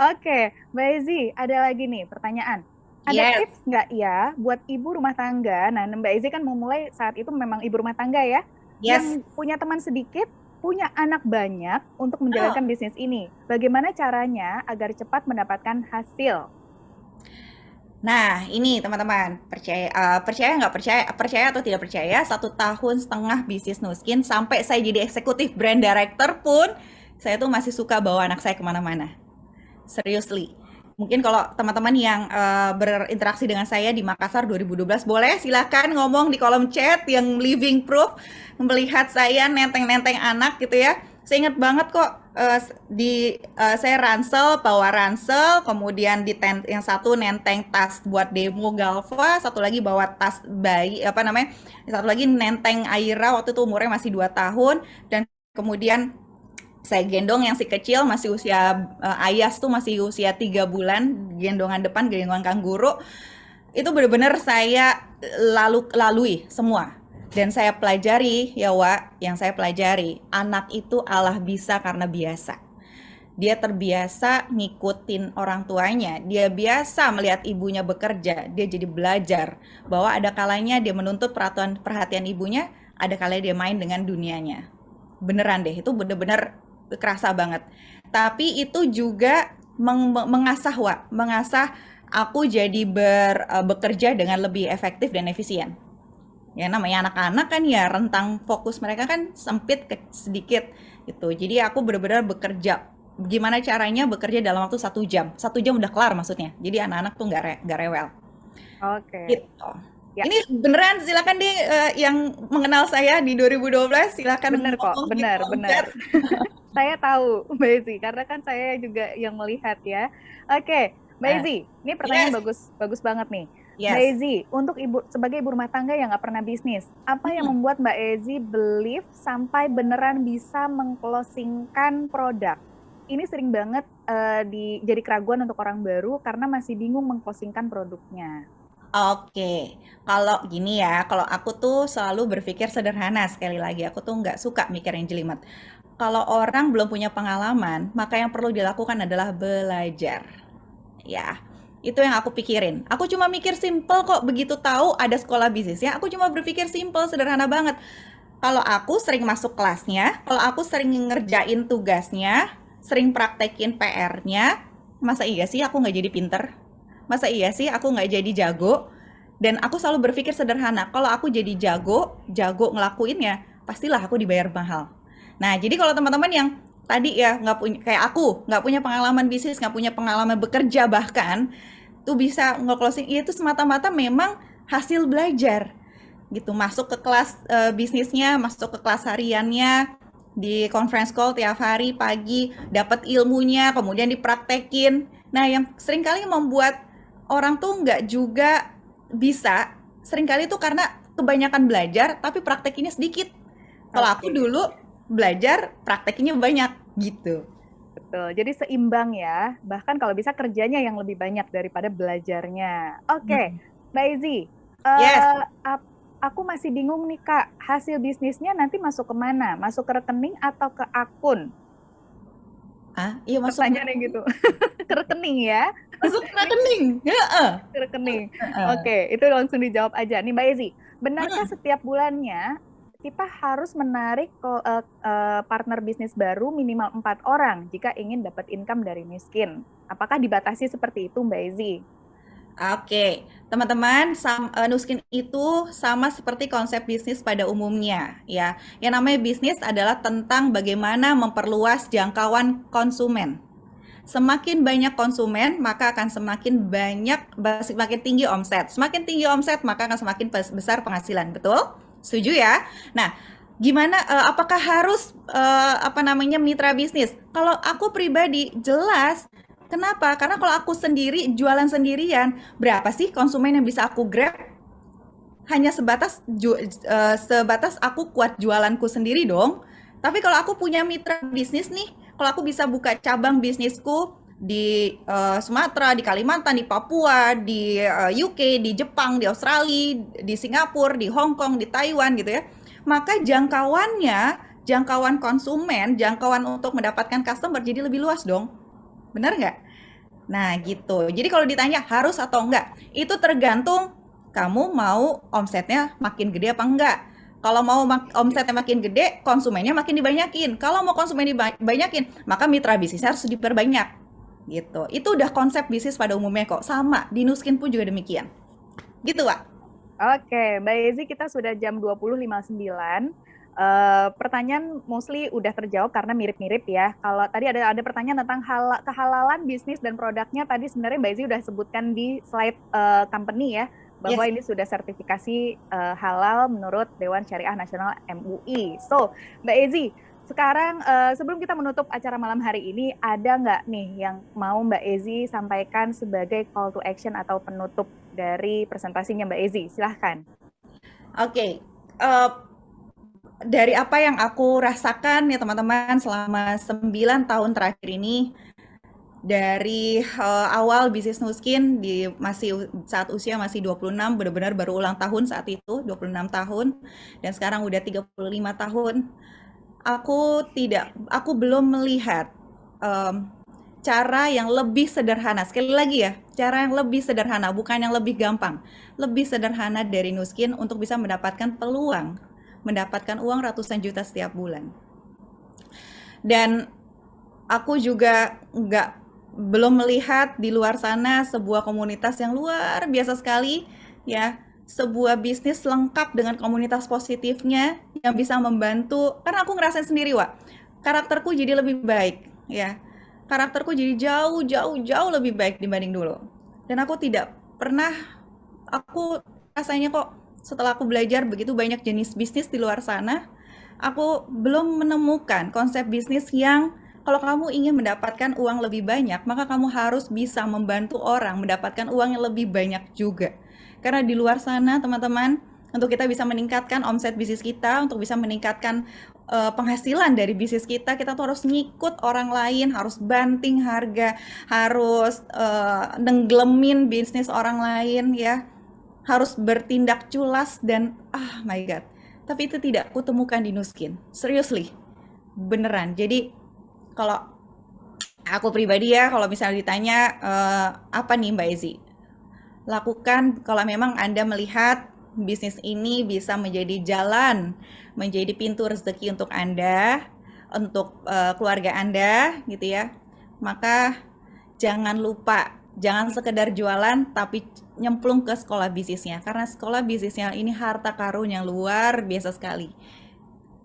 Oke, Mbak Ezi, ada lagi nih pertanyaan. Ada Yes, tips nggak ya buat ibu rumah tangga? Nah, Mbak Ezi kan memulai saat itu memang ibu rumah tangga ya, yes. yang punya teman sedikit, punya anak banyak untuk Oh. menjalankan bisnis ini. Bagaimana caranya agar cepat mendapatkan hasil? Nah, ini teman-teman, percaya nggak percaya atau tidak percaya, 1,5 tahun bisnis Nuskin, sampai saya jadi eksekutif brand director pun, saya tuh masih suka bawa anak saya kemana-mana. Seriously. Mungkin kalau teman-teman yang berinteraksi dengan saya di Makassar 2012, boleh silakan ngomong di kolom chat yang living proof, melihat saya nenteng-nenteng anak gitu ya. Saya ingat banget kok saya ransel, bawa ransel, kemudian yang satu nenteng tas buat demo Galva, satu lagi bawa tas bayi apa namanya, satu lagi nenteng Aira waktu itu umurnya masih 2 tahun, dan kemudian saya gendong yang si kecil masih usia Ayas tuh masih usia 3 bulan, gendongan depan gendongan kanguru. Itu benar-benar saya lalui semua. Dan saya pelajari ya Wak, yang saya pelajari, anak itu Allah bisa karena biasa. Dia terbiasa ngikutin orang tuanya, dia biasa melihat ibunya bekerja, dia jadi belajar bahwa ada kalanya dia menuntut perhatian ibunya, ada kalanya dia main dengan dunianya. Beneran deh, itu bener-bener kerasa banget. Tapi itu juga mengasah Wak, mengasah aku jadi bekerja dengan lebih efektif dan efisien. Ya namanya anak-anak kan ya rentang fokus mereka kan sempit sedikit gitu. Jadi aku benar-benar bekerja. Gimana caranya bekerja dalam waktu 1 jam? 1 jam udah kelar maksudnya. Jadi anak-anak tuh nggak rewel. Oke. Gitu. Ya. Ini beneran silakan deh yang mengenal saya di 2012 silakan Bener kok, ngomong di bener, kolom bener. chat. Saya tahu Mbak Ezi, karena kan saya juga yang melihat ya. Oke, Mbak Nah, Ezi, ini pertanyaan yes, bagus banget nih. Mbak yes. Ezi, untuk sebagai ibu rumah tangga yang nggak pernah bisnis, apa yang Hmm. membuat Mbak Ezi believe sampai beneran bisa mengclosingkan produk? Ini sering banget jadi keraguan untuk orang baru karena masih bingung mengclosingkan produknya. Oke, kalau gini ya, kalau aku tuh selalu berpikir sederhana sekali lagi, aku tuh nggak suka mikir yang jelimet. Kalau orang belum punya pengalaman, maka yang perlu dilakukan adalah belajar. Ya, itu yang aku pikirin. Aku cuma mikir simple kok, begitu tahu ada sekolah bisnisnya, aku cuma berpikir simple, sederhana banget. Kalau aku sering masuk kelasnya, kalau aku sering ngerjain tugasnya, sering praktekin PR-nya, masa iya sih aku nggak jadi pinter? Masa iya sih aku nggak jadi jago? Dan aku selalu berpikir sederhana, kalau aku jadi jago ngelakuinnya, pastilah aku dibayar mahal. Nah, jadi kalau teman-teman yang tadi ya nggak punya kayak aku, nggak punya pengalaman bisnis, nggak punya pengalaman bekerja bahkan, tuh bisa nge-closing, itu semata-mata memang hasil belajar gitu. Masuk ke kelas bisnisnya, masuk ke kelas hariannya, di conference call tiap hari pagi, dapat ilmunya, kemudian dipraktekin. Nah, yang seringkali membuat orang tuh nggak juga bisa, seringkali tuh karena kebanyakan belajar, tapi praktekinnya sedikit. Kalau aku Oke. dulu belajar, praktekinnya banyak gitu. Betul, jadi seimbang ya. Bahkan kalau bisa kerjanya yang lebih banyak daripada belajarnya. Oke, Hmm. Mbak Ezi, Yes. aku masih bingung nih Kak, hasil bisnisnya nanti masuk ke mana? Masuk ke rekening atau ke akun? Ah, iya masuk Pertanyaannya gitu. Ke rekening ya, masuk rekening. Heeh. ke rekening. Heeh. Oke, itu langsung dijawab aja. Nih Mbak Ezi, benarkah Hmm. setiap bulannya kita harus menarik partner bisnis baru minimal 4 orang jika ingin dapat income dari miskin? Apakah dibatasi seperti itu Mbak Ezi? Oke, teman-teman, Nuskin itu sama seperti konsep bisnis pada umumnya, ya. Yang namanya bisnis adalah tentang bagaimana memperluas jangkauan konsumen. Semakin banyak konsumen, maka akan semakin tinggi omset. Semakin tinggi omset, maka akan semakin besar penghasilan. Betul? Setuju ya? Nah, gimana? Apakah harus mitra bisnis? Kalau aku pribadi, jelas. Kenapa? Karena kalau aku sendiri jualan sendirian, berapa sih konsumen yang bisa aku grab? Hanya sebatas aku kuat jualanku sendiri dong. Tapi kalau aku punya mitra bisnis nih, kalau aku bisa buka cabang bisnisku di Sumatera, di Kalimantan, di Papua, di UK, di Jepang, di Australia, di Singapura, di Hong Kong, di Taiwan gitu ya, maka jangkauan konsumen, jangkauan untuk mendapatkan customer jadi lebih luas dong. Benar nggak? Nah, gitu. Jadi kalau ditanya harus atau enggak, itu tergantung kamu mau omsetnya makin gede apa enggak. Kalau mau omsetnya makin gede, konsumennya makin dibanyakin. Kalau mau konsumen dibanyakin, maka mitra bisnisnya harus diperbanyak. Gitu. Itu udah konsep bisnis pada umumnya kok. Sama, di Nuskin pun juga demikian. Gitu, Wak. Oke, Mbak Ezi, kita sudah jam 20.59. Pertanyaan mostly udah terjawab karena mirip-mirip ya. Kalau tadi ada pertanyaan tentang kehalalan bisnis dan produknya, tadi sebenarnya Mbak Ezi udah sebutkan di slide company ya, bahwa Yes. ini sudah sertifikasi halal menurut Dewan Syariah Nasional MUI. So, Mbak Ezi, sekarang sebelum kita menutup acara malam hari ini, ada nggak nih yang mau Mbak Ezi sampaikan sebagai call to action atau penutup dari presentasinya Mbak Ezi? Silahkan. Oke. Dari apa yang aku rasakan ya teman-teman selama 9 tahun terakhir ini, dari awal bisnis Nuskin saat usia masih 26, benar-benar baru ulang tahun saat itu 26 tahun, dan sekarang udah 35 tahun. Aku belum melihat cara yang lebih sederhana, sekali lagi ya, cara yang lebih sederhana, bukan yang lebih gampang, lebih sederhana dari Nuskin untuk bisa mendapatkan peluang mendapatkan uang ratusan juta setiap bulan. Dan aku juga belum melihat di luar sana sebuah komunitas yang luar biasa sekali, ya, sebuah bisnis lengkap dengan komunitas positifnya yang bisa membantu. Karena aku ngerasain sendiri, Wak, karakterku jadi lebih baik, ya. Karakterku jadi jauh lebih baik dibanding dulu. Dan aku rasanya kok setelah aku belajar begitu banyak jenis bisnis di luar sana, aku belum menemukan konsep bisnis yang kalau kamu ingin mendapatkan uang lebih banyak, maka kamu harus bisa membantu orang mendapatkan uang yang lebih banyak juga. Karena di luar sana, teman-teman, untuk kita bisa meningkatkan omset bisnis kita, untuk bisa meningkatkan penghasilan dari bisnis kita tuh harus ngikut orang lain, harus banting harga, harus nengglemin bisnis orang lain ya, harus bertindak culas dan my god. Tapi itu tidak kutemukan di Nuskin, seriously, beneran. Jadi kalau aku pribadi ya, kalau misalnya ditanya apa nih Mbak Ezi, lakukan kalau memang Anda melihat bisnis ini bisa menjadi jalan, menjadi pintu rezeki untuk Anda, untuk keluarga Anda gitu ya. Maka jangan lupa, jangan sekedar jualan tapi nyemplung ke sekolah bisnisnya, karena sekolah bisnisnya ini harta karun yang luar biasa sekali.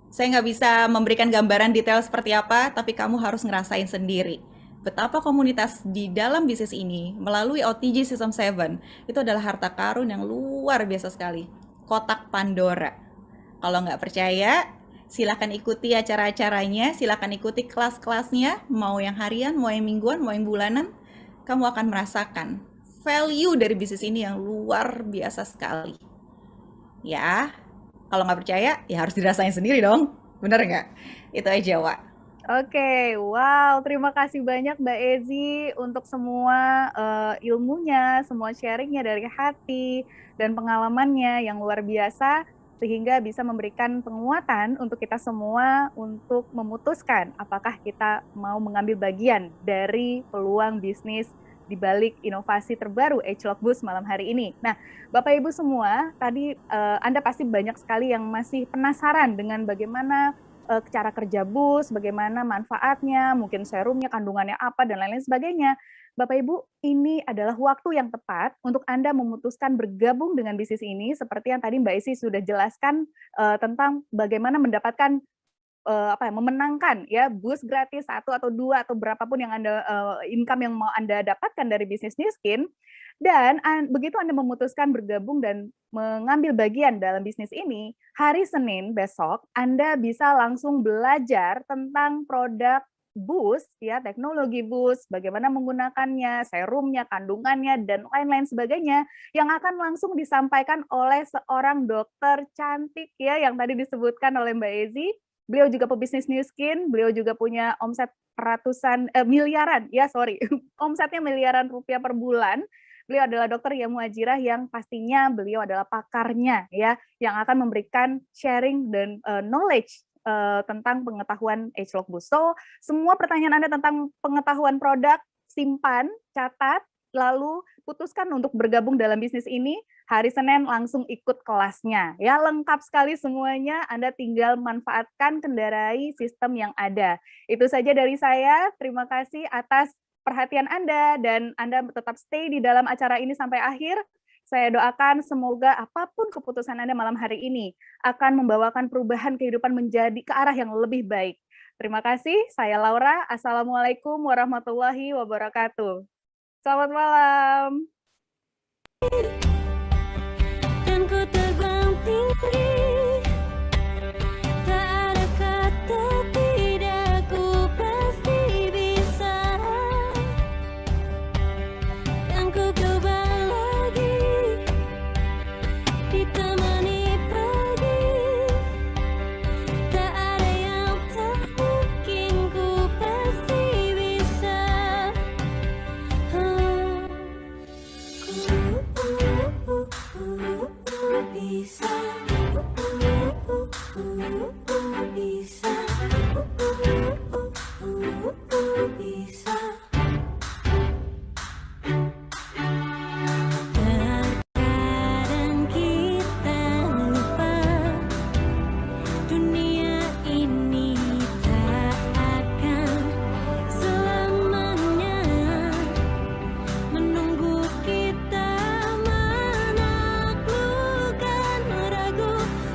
Saya nggak bisa memberikan gambaran detail seperti apa, tapi kamu harus ngerasain sendiri betapa komunitas di dalam bisnis ini melalui OTG System 7 itu adalah harta karun yang luar biasa sekali. Kotak Pandora. Kalau nggak percaya, silakan ikuti acara-acaranya, silakan ikuti kelas-kelasnya, mau yang harian, mau yang mingguan, mau yang bulanan. Kamu akan merasakan value dari bisnis ini yang luar biasa sekali. Ya, kalau nggak percaya, ya harus dirasain sendiri dong. Bener nggak? Itu aja, Wak. Oke, wow, terima kasih banyak Mbak Ezi untuk semua ilmunya, semua sharingnya dari hati dan pengalamannya yang luar biasa, sehingga bisa memberikan penguatan untuk kita semua untuk memutuskan apakah kita mau mengambil bagian dari peluang bisnis di balik inovasi terbaru Agelock Boost malam hari ini. Nah, Bapak Ibu semua, tadi Anda pasti banyak sekali yang masih penasaran dengan bagaimana cara kerja Boost, bagaimana manfaatnya, mungkin serumnya, kandungannya apa, dan lain-lain sebagainya. Bapak Ibu, ini adalah waktu yang tepat untuk Anda memutuskan bergabung dengan bisnis ini, seperti yang tadi Mbak Isi sudah jelaskan tentang bagaimana mendapatkan memenangkan ya Boost gratis 1 atau 2 atau berapapun yang Anda income yang mau Anda dapatkan dari bisnis Nuskin. Dan begitu Anda memutuskan bergabung dan mengambil bagian dalam bisnis ini, hari Senin besok Anda bisa langsung belajar tentang produk Boost, ya, teknologi Boost, bagaimana menggunakannya, serumnya, kandungannya, dan lain-lain sebagainya, yang akan langsung disampaikan oleh seorang dokter cantik ya, yang tadi disebutkan oleh Mbak Ezi. Beliau juga pebisnis Nuskin, beliau juga punya omset miliaran, ya sorry, omsetnya miliaran rupiah per bulan. Beliau adalah dokter Yamu Ajirah yang pastinya beliau adalah pakarnya ya, yang akan memberikan sharing dan knowledge tentang pengetahuan Agelock Boost. So, semua pertanyaan Anda tentang pengetahuan produk, simpan, catat, lalu putuskan untuk bergabung dalam bisnis ini. Hari Senin langsung ikut kelasnya. Ya, lengkap sekali semuanya. Anda tinggal manfaatkan, kendarai sistem yang ada. Itu saja dari saya. Terima kasih atas perhatian Anda, dan Anda tetap stay di dalam acara ini sampai akhir. Saya doakan semoga apapun keputusan Anda malam hari ini akan membawakan perubahan kehidupan menjadi ke arah yang lebih baik. Terima kasih, saya Laura. Assalamualaikum warahmatullahi wabarakatuh. Selamat malam. Dan ku terbang tinggi.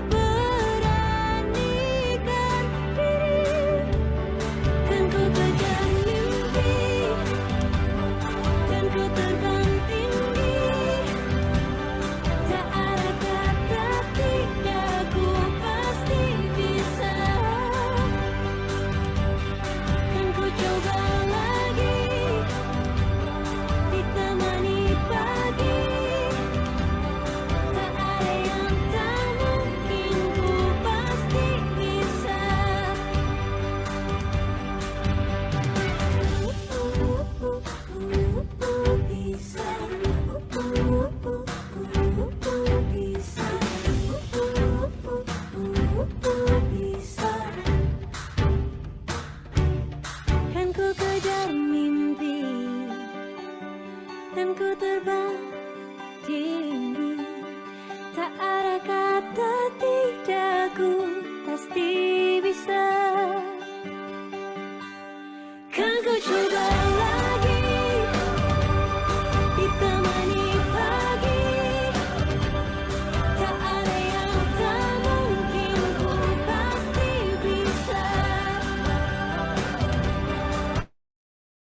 Berani Aku pasti